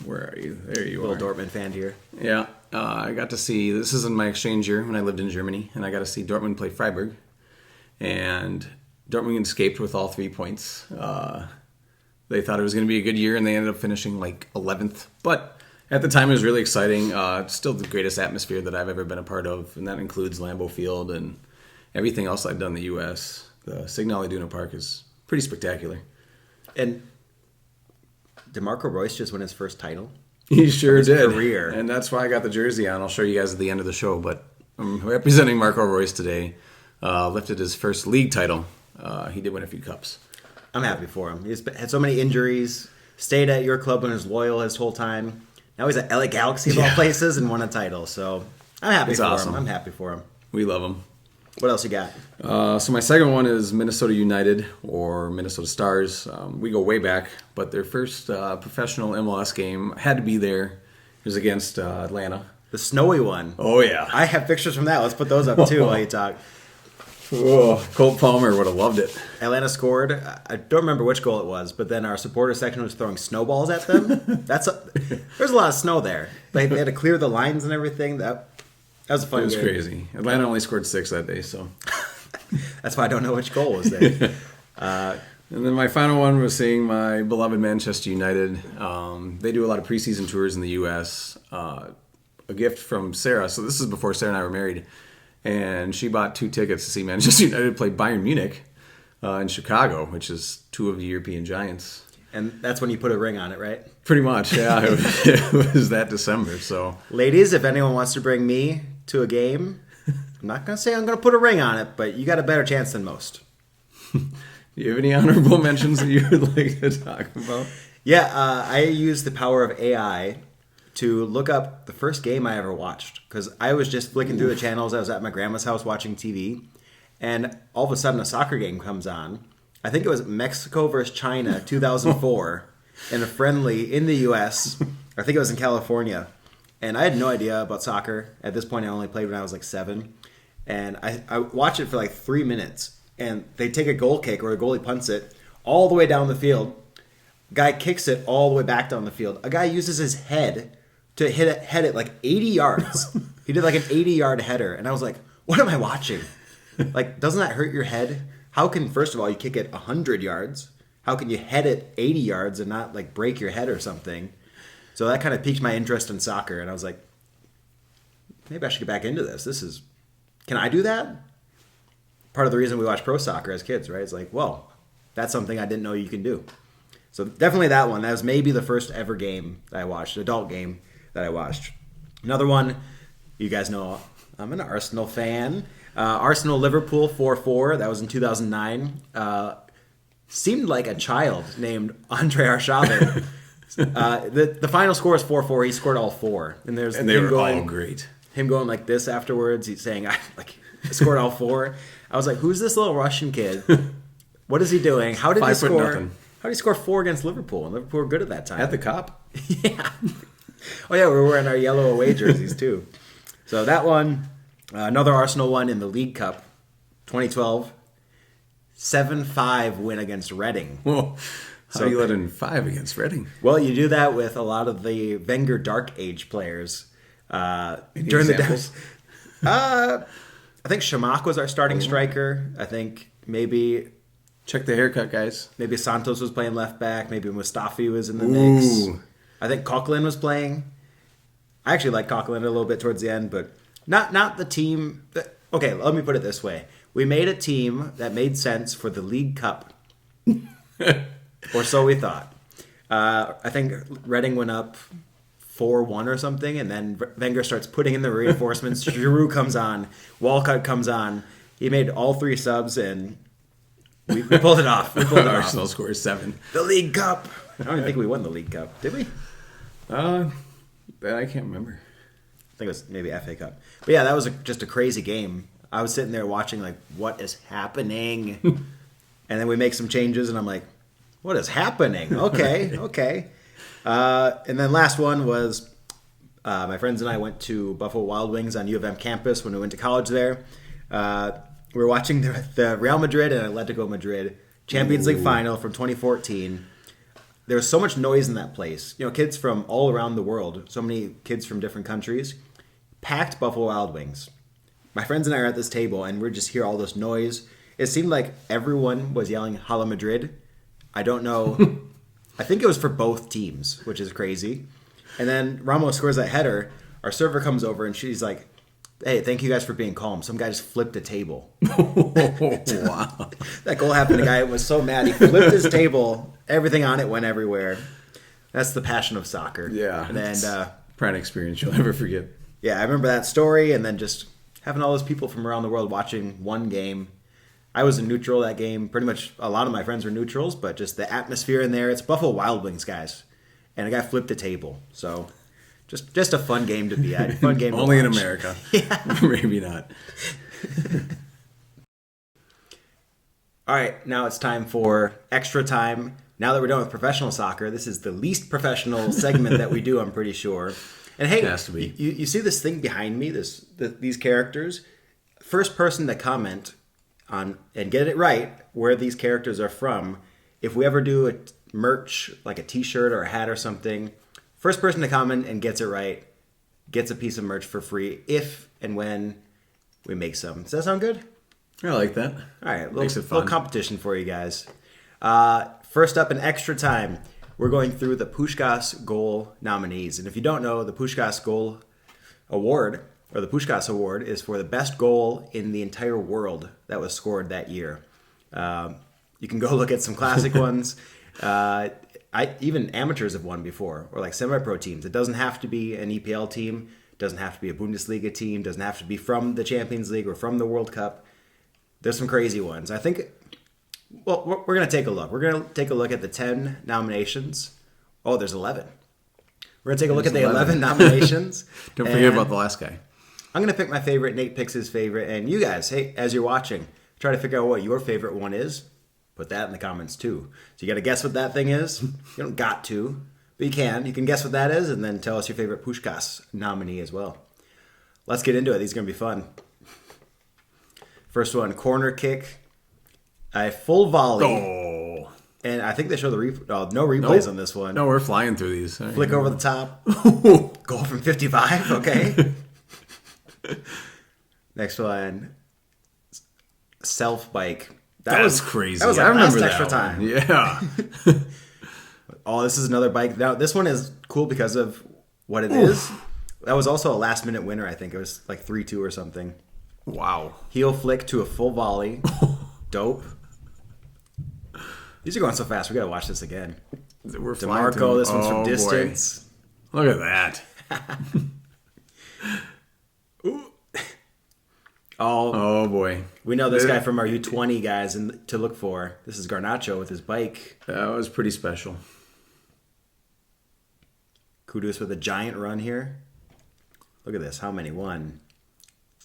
Where are you? There you are. Little Dortmund fan here. Yeah. I got to see, this is in my exchange year when I lived in Germany, and I got to see Dortmund play Freiburg. And Dortmund escaped with all 3 points. They thought it was going to be a good year, and they ended up finishing like 11th. But at the time, it was really exciting. Still the greatest atmosphere that I've ever been a part of, and that includes Lambeau Field and everything else I've done in the U.S. The Signal Iduna Park is pretty spectacular. And did Marco Reus just win his first title? He sure did. Career. And that's why I got the jersey on. I'll show you guys at the end of the show. But I'm representing Marco Reus today. Lifted his first league title. He did win a few cups. I'm happy for him. He's had so many injuries, stayed at your club and was loyal his whole time. Now he's at LA Galaxy of all places and won a title. So I'm happy for him. I'm happy for him. We love him. What else you got? So my second one is Minnesota United or Minnesota Stars. We go way back, but their first professional MLS game had to be there. It was against Atlanta. The snowy one. Oh, yeah. I have pictures from that. Let's put those up, too, while you talk. Oh, Colt Palmer would have loved it. Atlanta scored. I don't remember which goal it was, but then our supporter section was throwing snowballs at them. There's a lot of snow there. They had to clear the lines and everything. That was a fun game. It was crazy. Atlanta only scored 6 that day, so. That's why I don't know which goal was there. And then my final one was seeing my beloved Manchester United. They do a lot of preseason tours in the U.S. A gift from Sarah. So this is before Sarah and I were married. And she bought 2 tickets to see Manchester United play Bayern Munich in Chicago, which is 2 of the European giants. And that's when you put a ring on it, right? Pretty much, yeah. It was that December. So, ladies, if anyone wants to bring me to a game, I'm not going to say I'm going to put a ring on it, but you got a better chance than most. Do you have any honorable mentions that you would like to talk about? Yeah, I use the power of AI to look up the first game I ever watched. Because I was just flicking through the channels. I was at my grandma's house watching TV. And all of a sudden a soccer game comes on. I think it was Mexico versus China, 2004. in a friendly in the U.S. I think it was in California. And I had no idea about soccer. At this point, I only played when I was like 7. And I watched it for like 3 minutes. And they take a goal kick or a goalie punts it all the way down the field. Guy kicks it all the way back down the field. A guy uses his head to head it like 80 yards. He did like an 80-yard header. And I was like, what am I watching? Like, doesn't that hurt your head? How can, first of all, you kick it 100 yards? How can you head it 80 yards and not like break your head or something? So that kind of piqued my interest in soccer. And I was like, maybe I should get back into this. Can I do that? Part of the reason we watch pro soccer as kids, right? It's like, well, that's something I didn't know you can do. So definitely that one. That was maybe the first ever game that I watched, adult game that I watched. Another one, you guys know I'm an Arsenal fan. Arsenal-Liverpool 4-4. That was in 2009. Seemed like a child named Andre Arshavin. The final score is 4-4. He scored all 4. And they were all great. Him going like this afterwards. He's saying, I scored all 4. I was like, who's this little Russian kid? What is he doing? How did he score? How did he score 4 against Liverpool? And Liverpool were good at that time. At the Cop. Yeah. Oh, yeah, we were wearing our yellow away jerseys, too. So that one, another Arsenal one in the League Cup, 2012, 7-5 win against Reading. Whoa. How do you let in 5 against Reading? Well, you do that with a lot of the Wenger Dark Age players. During examples? I think Shamak was our starting striker. I think maybe... Check the haircut, guys. Maybe Santos was playing left back. Maybe Mustafi was in the mix. I think Coughlin was playing. I actually like Coquelin a little bit towards the end, but not the team. Okay, let me put it this way. We made a team that made sense for the League Cup. Or so we thought. I think Reading went up 4-1 or something, and then Wenger starts putting in the reinforcements. Giroud comes on. Walcott comes on. He made all 3 subs, and we pulled it off. Arsenal scores 7. The League Cup. I don't even think we won the League Cup. Did we? I can't remember. I think it was maybe FA Cup. But yeah, that was just a crazy game. I was sitting there watching, like, what is happening? And then we make some changes, and I'm like, what is happening? Okay. And then last one was my friends and I went to Buffalo Wild Wings on U of M campus when we went to college there. We were watching the Real Madrid and Atletico Madrid Champions League final from 2014. There was so much noise in that place. You know, kids from all around the world, so many kids from different countries, packed Buffalo Wild Wings. My friends and I are at this table, and we just hear all this noise. It seemed like everyone was yelling Hala Madrid. I don't know. I think it was for both teams, which is crazy. And then Ramos scores that header. Our server comes over, and she's like, hey, thank you guys for being calm. Some guy just flipped a table. Wow. That goal happened. The guy was so mad. He flipped his table. Everything on it went everywhere. That's the passion of soccer. Yeah. And proud experience you'll never forget. Yeah, I remember that story, and then just having all those people from around the world watching one game. I was a neutral that game. Pretty much a lot of my friends were neutrals, but just the atmosphere in there. It's Buffalo Wild Wings, guys. And a guy flipped a table. So just a fun game to be at. Fun game to Only in watch. America. Yeah. Maybe not. All right, now it's time for extra time. Now that we're done with professional soccer, this is the least professional segment that we do, I'm pretty sure. And hey, It has to be. You see this thing behind me, these characters? First person to comment on and get it right where these characters are from, if we ever do a merch, like a t-shirt or a hat or something, first person to comment and gets it right gets a piece of merch for free if and when we make some. Does that sound good? I like that. All right, Makes it fun. little competition for you guys. First up in extra time, we're going through the Puskas Goal nominees. And if you don't know, the Puskas Goal Award, or the Puskas Award, is for the best goal in the entire world that was scored that year. You can go look at some classic ones. Even amateurs have won before, or like semi-pro teams. It doesn't have to be an EPL team. It doesn't have to be a Bundesliga team. It doesn't have to be from the Champions League or from the World Cup. There's some crazy ones. I think, well, we're going to take a look. We're going to take a look at the 10 nominations. Oh, there's 11. We're going to take a look at the 11 nominations. Don't forget about the last guy. I'm going to pick my favorite. Nate picks his favorite. And you guys, hey, as you're watching, try to figure out what your favorite one is. Put that in the comments too. So you got to guess what that thing is. You don't got to, but you can. You can guess what that is and then tell us your favorite Puskas nominee as well. Let's get into it. These are going to be fun. First one, corner kick. A full volley. Oh. And I think they show the no replays Nope. on this one. No, we're flying through these. Flick over the top. Goal from 55. Okay. Next one. Self bike. That was crazy. That was I like remember last that extra one. time. Yeah. Oh, this is another bike. Now, this one is cool because of what it is. That was also a last minute winner, I think. It was like 3-2 or something. Wow. Heel flick to a full volley. Dope. These are going so fast. We got to watch this again. We're flying DeMarco, through. this one's from Oh, boy. distance. Look at that. Oh, boy. We know this guy from our U20 guys and to look for. This is Garnacho with his bike. That was pretty special. Kudus with a giant run here. Look at this. How many? 1,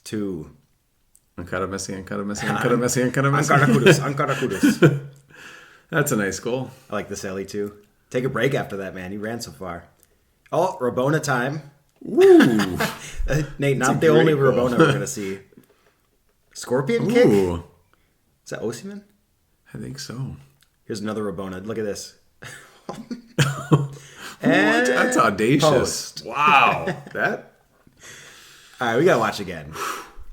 2. Ankara Messi, Ankara Messi, Ankara Messi, Ankara Messi. Ankara Kudus. That's a nice goal. I like this Ellie too. Take a break after that, man. He ran so far. Oh, Rabona time. Ooh. Nate, not a the only great goal. Rabona we're going to see. Scorpion kick? Ooh. Is that Osimhen? I think so. Here's another Rabona. Look at this. What? And That's audacious. post. Wow. That. All right, we got to watch again.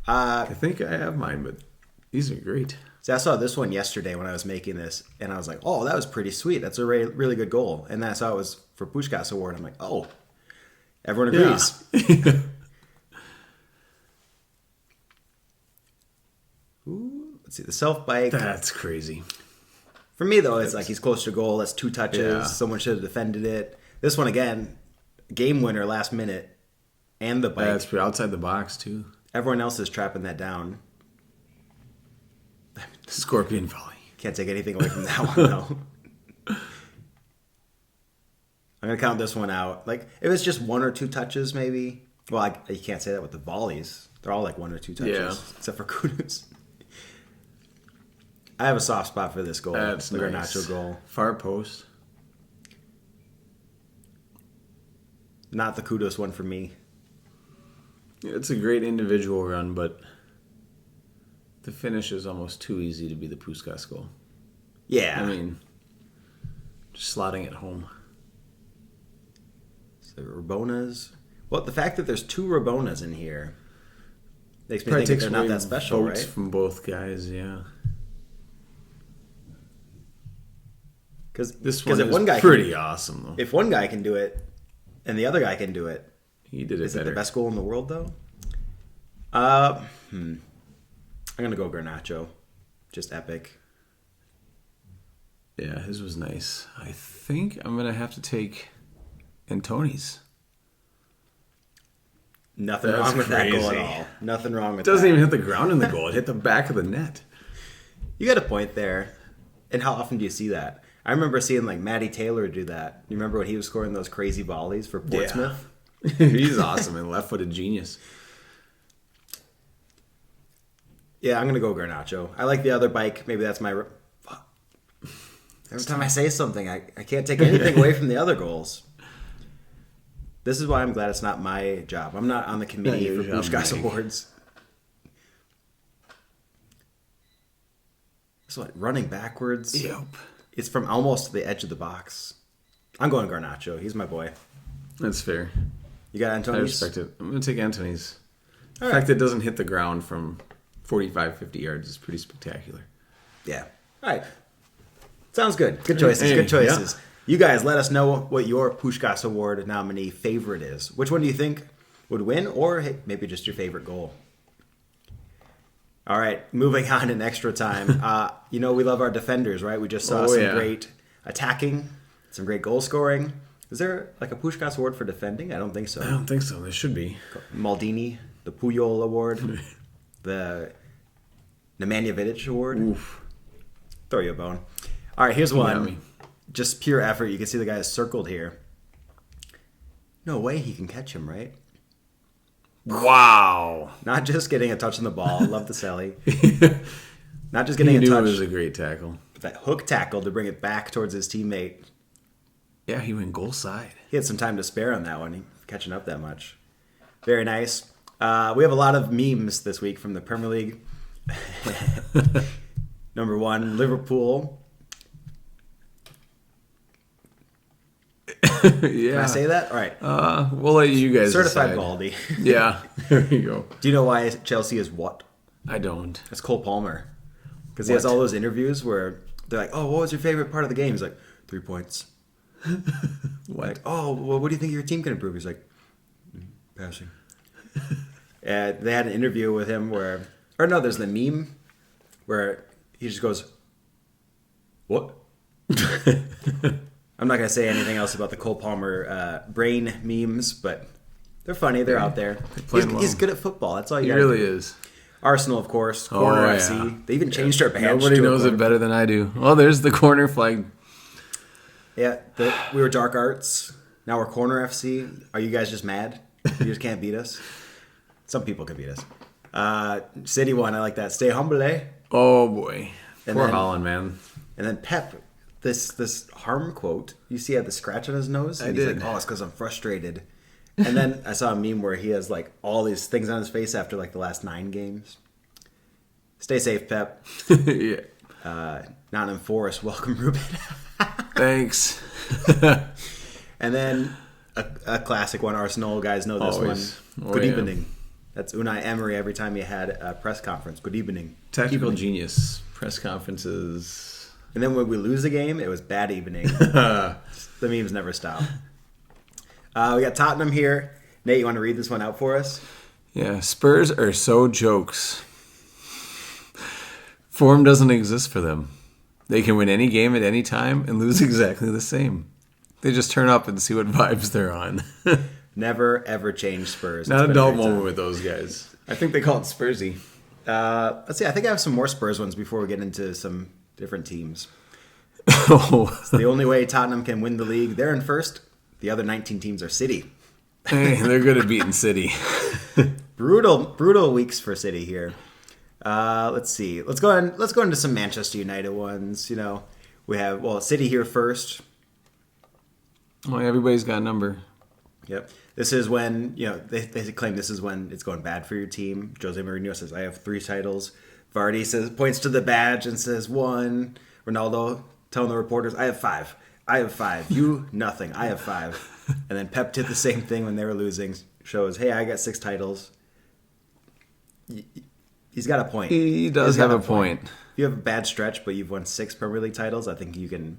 I think I have mine, but these are great. See, I saw this one yesterday when I was making this, and I was like, oh, that was pretty sweet. That's a really good goal. And then I saw it was for Puskas Award. I'm like, oh, Everyone agrees. Yeah. Ooh, let's see. The self-bike. That's crazy. For me, though, it's like he's close to goal. That's 2 touches. Yeah. Someone should have defended it. This one, again, game winner last minute. And the bike. That's outside the box, too. Everyone else is trapping that down. Scorpion volley. Can't take anything away from that one, though. I'm going to count this one out. Like, if it's just 1 or 2 touches, maybe. Well, you can't say that with the volleys. They're all like 1 or 2 touches. Yeah. Except for Kudus. I have a soft spot for this goal. That's the nice. Garnacho goal. Far post. Not the Kudus one for me. It's a great individual run, but the finish is almost too easy to be the Puskas goal. Yeah. I mean, just slotting it home. So Rabonas. Well, the fact that there's 2 Rabonas in here makes me Probably think takes they're not away that special, votes right? from both guys, yeah. Because This one if is one guy pretty awesome, though. if one guy can do it and the other guy can do it, He did it is it better. the best goal in the world, though? I'm going to go Garnacho. Just epic. Yeah, his was nice. I think I'm going to have to take Antoni's. Nothing That's wrong with that goal at crazy. all. Nothing wrong with It doesn't that. even hit the ground in the goal. It hit the back of the net. You got a point there. And how often do you see that? I remember seeing like Matty Taylor do that. You remember when he was scoring those crazy volleys for Portsmouth? He's awesome and left-footed genius. Yeah, I'm going to go Garnacho. I like the other bike. Maybe that's my... Every time I say something, I can't take anything away from the other goals. This is why I'm glad it's not my job. I'm not on the committee Not for your job, Puskas Mike. Awards. It's like running backwards. Yep. It's from almost the edge of the box. I'm going Garnacho. He's my boy. That's fair. You got I Antoni's? respect it. I'm going to take Antony's. The All fact that it doesn't hit the ground from 45, 50 yards is pretty spectacular. Yeah. All right. Sounds good. Good choices. Hey, Good choices. You guys, let us know what your Puskas Award nominee favorite is. Which one do you think would win, or hey, maybe just your favorite goal? All right, moving on in extra time. We love our defenders, right? We just saw some great attacking, some great goal scoring. Is there like a Puskas Award for defending? I don't think so. I don't think so. There should be. Maldini, the Puyol Award, the Nemanja Award. Oof. Throw you a bone. All right, here's one. me. Just pure effort. You can see the guy is circled here. No way he can catch him, right? Wow. Not just getting a touch on the ball. Love the Selly. Not just getting He a knew touch, it was a great tackle. but that hook tackle to bring it back towards his teammate. Yeah, he went goal side. He had some time to spare on that one. He catching up that much. Very nice. We have a lot of memes this week from the Premier League. Number 1, Liverpool. Yeah. Can I say that? All right. We'll let you guys Certified decide. Baldy. Yeah, there you go. Do you know why Chelsea is what? I don't. It's Cole Palmer. Because he has all those interviews where they're like, oh, what was your favorite part of the game? He's like, 3 points. What? Like, oh, well, what do you think your team can improve? He's like, passing. And they had an interview with him there's the meme where he just goes, what? I'm not going to say anything else about the Cole Palmer brain memes, but they're funny. They're out there. He's good at football. That's all you He gotta really do. is. Arsenal, of course. Corner Oh, FC. yeah. They even changed our badge. Nobody to a knows corner. it better than I do. Oh, there's the corner flag. Yeah, we were Dark Arts. Now we're Corner FC. Are you guys just mad? You just can't beat us? Some people can beat us. City one, I like that. Stay humble, eh? Oh boy, And poor then- Holland, man. And then Pep, this harm quote. You see he had the scratch on his nose? And I he's did. like, oh, it's because I'm frustrated. And then I saw a meme where he has like all these things on his face after like the last 9 games. Stay safe, Pep. Yeah. Nottingham Forest, welcome, Ruben. Thanks. And then a classic one. Arsenal guys know this Always. one. Oh, Good yeah. evening. That's Unai Emery every time he had a press conference. Good evening. Tactical Evening. genius. Press conferences. And then when we lose a game, it was bad evening. The memes never stop. We got Tottenham here. Nate, you want to read this one out for us? Yeah, Spurs are so jokes. Form doesn't exist for them. They can win any game at any time and lose exactly the same. They just turn up and see what vibes they're on. Never, ever change Spurs. Not a dull moment with those guys. I think they call it Spursy. Let's see. I think I have some more Spurs ones before we get into some different teams. Oh. It's the only way Tottenham can win the league. They're in first. The other 19 teams are City. Hey, they're good at beating City. Brutal weeks for City here. Let's see. Let's go into some Manchester United ones. We have City here first. Well, everybody's got a number. Yep. This is when they claim this is when it's going bad for your team. Jose Mourinho says, "I have 3 titles." Vardy points to the badge and says 1. Ronaldo telling the reporters, "I have 5. I have 5. You nothing. I have 5." And then Pep did the same thing when they were losing. Shows, "Hey, I got 6 titles." He's got a point. He does have a point. If you have a bad stretch, but you've won 6 Premier League titles, I think you could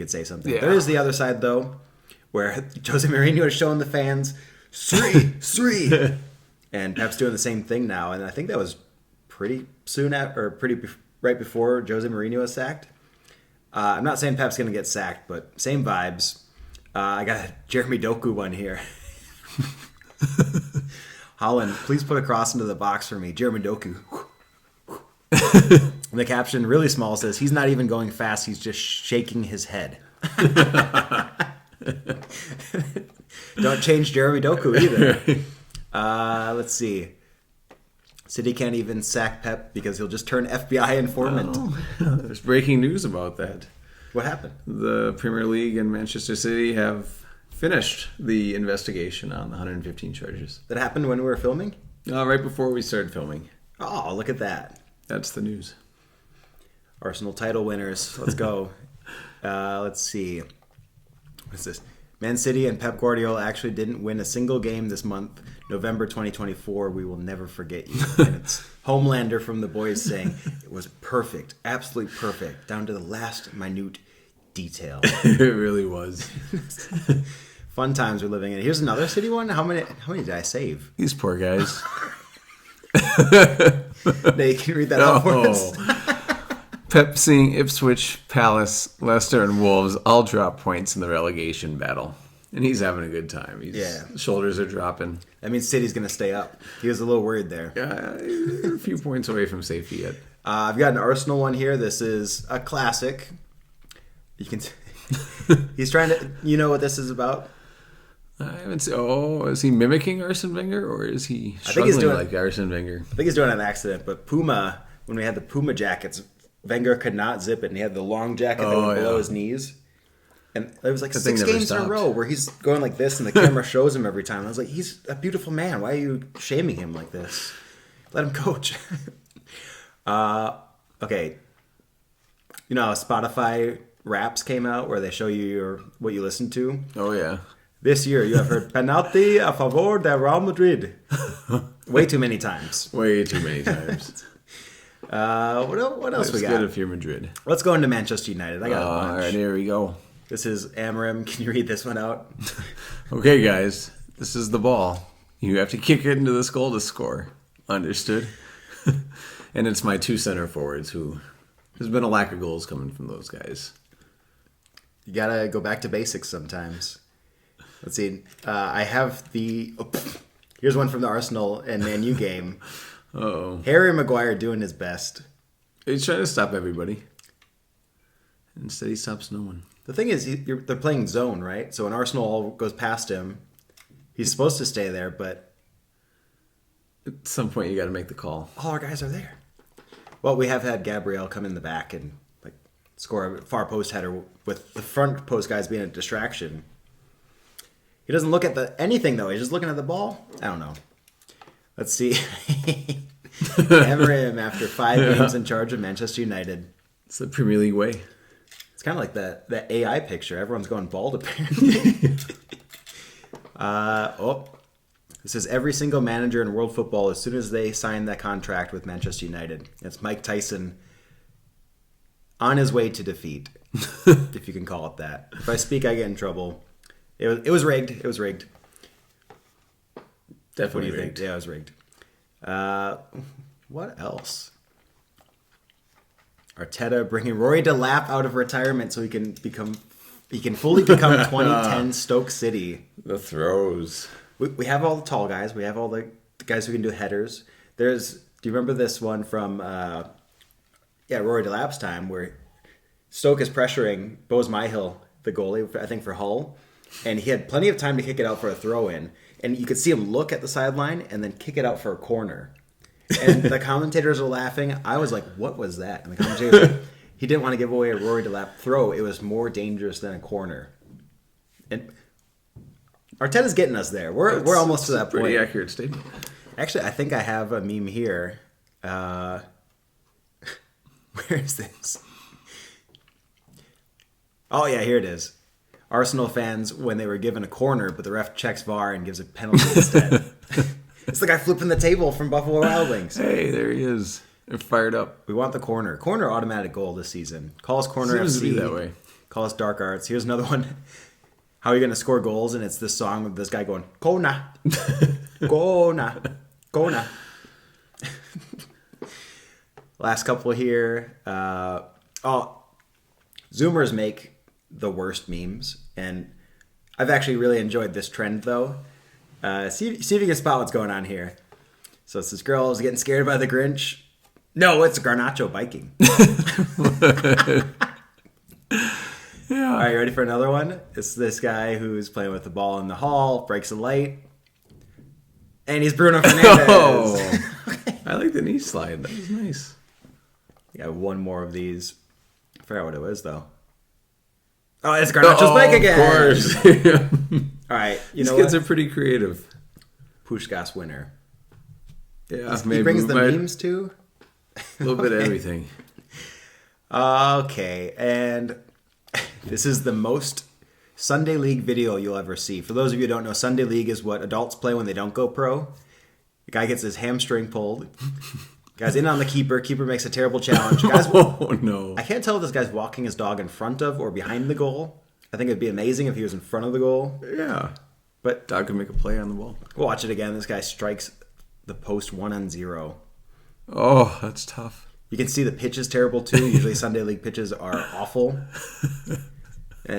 say something. Yeah. There is the other side, though, where Jose Mourinho is showing the fans, 3. And Pep's doing the same thing now. And I think that was pretty right before Jose Mourinho was sacked. I'm not saying Pep's going to get sacked, but same vibes. I got a Jeremy Doku one here. Holland, please put a cross into the box for me. Jeremy Doku. And the caption, really small, says, "He's not even going fast. He's just shaking his head." Don't change Jeremy Doku either. Let's see. City can't even sack Pep because he'll just turn FBI informant. Oh, there's breaking news about that. What happened? The Premier League and Manchester City have finished the investigation on the 115 charges. That happened when we were filming? Right before we started filming. Oh, look at that. That's the news. Arsenal title winners. Let's go. Let's see. What's this? Man City and Pep Guardiola actually didn't win a single game this month. November 2024, we will never forget you. And it's Homelander from The Boys saying, "It was perfect, absolutely perfect, down to the last minute detail." It really was. Fun times we're living in. Here's another City one. How many did I save? These poor guys. They can read that out for us. Pep seeing Ipswich, Palace, Leicester, and Wolves all drop points in the relegation battle. And he's having a good time. Shoulders are dropping. That means City's going to stay up. He was a little worried there. They're a few points away from safety yet. I've got an Arsenal one here. This is a classic. You can. He's trying to. You know what this is about? I haven't seen. Oh, is he mimicking Arsene Wenger, or is he struggling like Arsene Wenger? I think he's doing it on accident. But Puma, when we had the Puma jackets, Wenger could not zip it, and he had the long jacket that went below his knees. And it was like 6 games in a row where he's going like this, and the camera shows him every time. I was like, he's a beautiful man. Why are you shaming him like this? Let him coach. Okay. You know how Spotify Wraps came out where they show you what you listen to? Oh, yeah. This year, you have heard penalty a favor de Real Madrid. Way too many times. Way too many times. What else we got? Good if you're Madrid. Let's go into Manchester United. I got a bunch. All right, here we go. This is Amram. Can you read this one out? Okay, guys. This is the ball. You have to kick it into this goal to score. Understood? And it's my 2 center forwards who... There's been a lack of goals coming from those guys. You got to go back to basics sometimes. Let's see. I have the... here's one from the Arsenal and Man U game. Uh-oh. Harry Maguire doing his best. He's trying to stop everybody. Instead, he stops no one. The thing is, they're playing zone, right? So when Arsenal goes past him, he's supposed to stay there, but... At some point, you got to make the call. All our guys are there. Well, we have had Gabriel come in the back and score a far post header with the front post guys being a distraction. He doesn't look at anything, though. He's just looking at the ball. I don't know. Let's see. Amram, after 5 games in charge of Manchester United. It's the Premier League way. It's kind of like that AI picture. Everyone's going bald, apparently. This is every single manager in world football as soon as they sign that contract with Manchester United. It's Mike Tyson on his way to defeat, if you can call it that. If I speak, I get in trouble. It was rigged. It was rigged. Definitely What do you rigged. think? Yeah, it was rigged. What else? Arteta bringing Rory DeLapp out of retirement so he can fully become 2010 Stoke City. The throws. We have all the tall guys. We have all the guys who can do headers. Do you remember this one from Rory DeLapp's time where Stoke is pressuring Bose Myhill, the goalie, I think for Hull, and he had plenty of time to kick it out for a throw in, and you could see him look at the sideline and then kick it out for a corner. And the commentators are laughing. I was like, what was that? And the commentators were like, he didn't want to give away a Rory DeLapp throw. It was more dangerous than a corner. And Arteta's getting us there. We're almost to that point. Pretty accurate statement. Actually, I think I have a meme here. Where is this? Oh, yeah, here it is. Arsenal fans when they were given a corner, but the ref checks VAR and gives a penalty instead. It's the guy flipping the table from Buffalo Wild Wings. Hey, there he is. They're fired up. We want the corner. Corner automatic goal this season. Call us Corner Seems FC. to be that way. Call us Dark Arts. Here's another one. How are you going to score goals? And it's this song with this guy going, Kona. Kona. Kona. Last couple here. Zoomers make the worst memes. And I've actually really enjoyed this trend, though. See if you can spot what's going on here. So it's this girl who's getting scared by the Grinch. No, it's Garnacho biking. Yeah. All right, you ready for another one? It's this guy who's playing with the ball in the hall, breaks a light, and he's Bruno Fernandes. Oh, I like the knee slide. That was nice. Yeah, one more of these. I forgot what it was, though. Oh, it's Garnacho's bike again. Of course. All right, These kids are pretty creative. Puskas winner. Yeah, He brings the memes too. A little bit of everything. Okay, and this is the most Sunday League video you'll ever see. For those of you who don't know, Sunday League is what adults play when they don't go pro. The guy gets his hamstring pulled. Guy's in on the keeper. Keeper makes a terrible challenge. Oh, no. I can't tell if this guy's walking his dog in front of or behind the goal. I think it'd be amazing if he was in front of the goal. Yeah. But Dog can make a play on the ball. watch it again. This guy strikes the post 1-0. Oh, that's tough. You can see the pitch is terrible too. Usually Sunday League pitches are awful.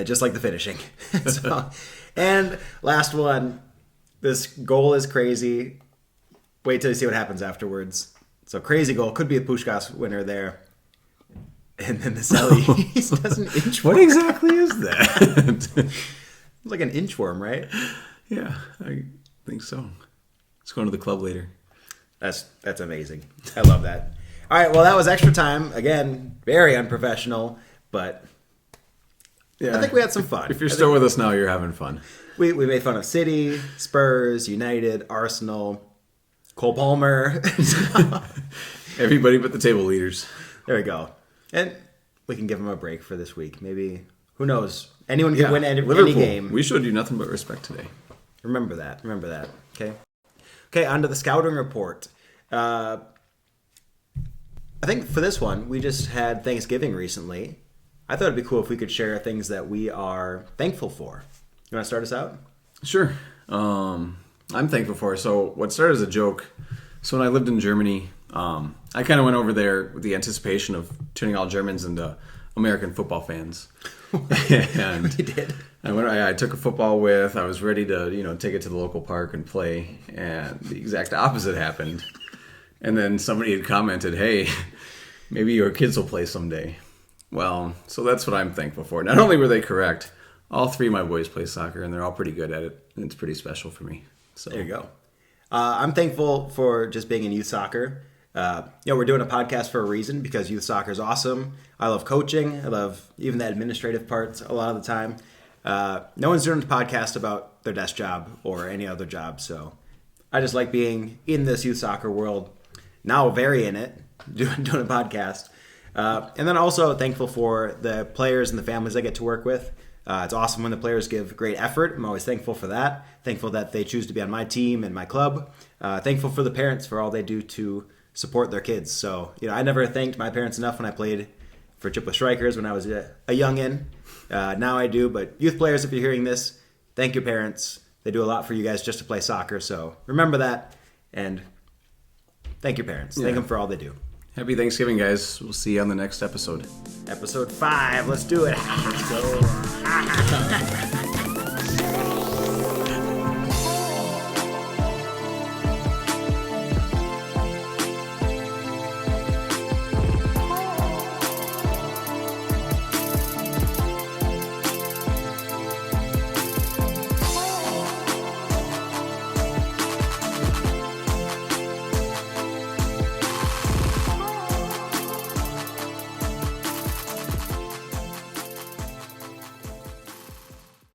Just like the finishing. And last one. This goal is crazy. Wait till you see what happens afterwards. So crazy goal. Could be a Puskas winner there. And then the Selly does an inchworm. What exactly is that? It's like an inchworm, right? Yeah, I think so. Let's go into the club later. That's amazing. I love that. All right, well, that was extra time. Again, very unprofessional, but Yeah. I think we had some fun. If you're still with us now, you're having fun. We made fun of City, Spurs, United, Arsenal, Cole Palmer. Everybody but the table leaders. There we go. And we can give them a break for this week. Maybe, who knows? Anyone can win any game. We showed you nothing but respect today. Remember that. Okay, on to the scouting report. I think for this one, we just had Thanksgiving recently. I thought it'd be cool if we could share things that we are thankful for. You want to start us out? Sure. I'm thankful for it. So what started as a joke, so when I lived in Germany, I kind of went over there with the anticipation of turning all Germans into American football fans. And We did. I took a football with, I was ready to, take it to the local park and play, and the exact opposite happened. And then somebody had commented, hey, maybe your kids will play someday. Well, so that's what I'm thankful for. Not only were they correct, all three of my boys play soccer, and they're all pretty good at it, and it's pretty special for me. So There you go. I'm thankful for just being in youth soccer. We're doing a podcast for a reason because youth soccer is awesome. I love coaching. I love even the administrative parts a lot of the time. No one's doing a podcast about their desk job or any other job, so I just like being in this youth soccer world. Now very in it, doing a podcast. And then also thankful for the players and the families I get to work with. It's awesome when the players give great effort. I'm always thankful for that. Thankful that they choose to be on my team and my club. Thankful for the parents for all they do to support their kids. So, I never thanked my parents enough when I played for Chippewa Strikers when I was a youngin'. Now I do. But youth players, if you're hearing this, thank your parents They do a lot for you guys just to play soccer. So remember that, and thank your parents. Thank them for all they do. Happy Thanksgiving, guys. We'll see you on the next episode. Episode 5. Let's do it. Let's go.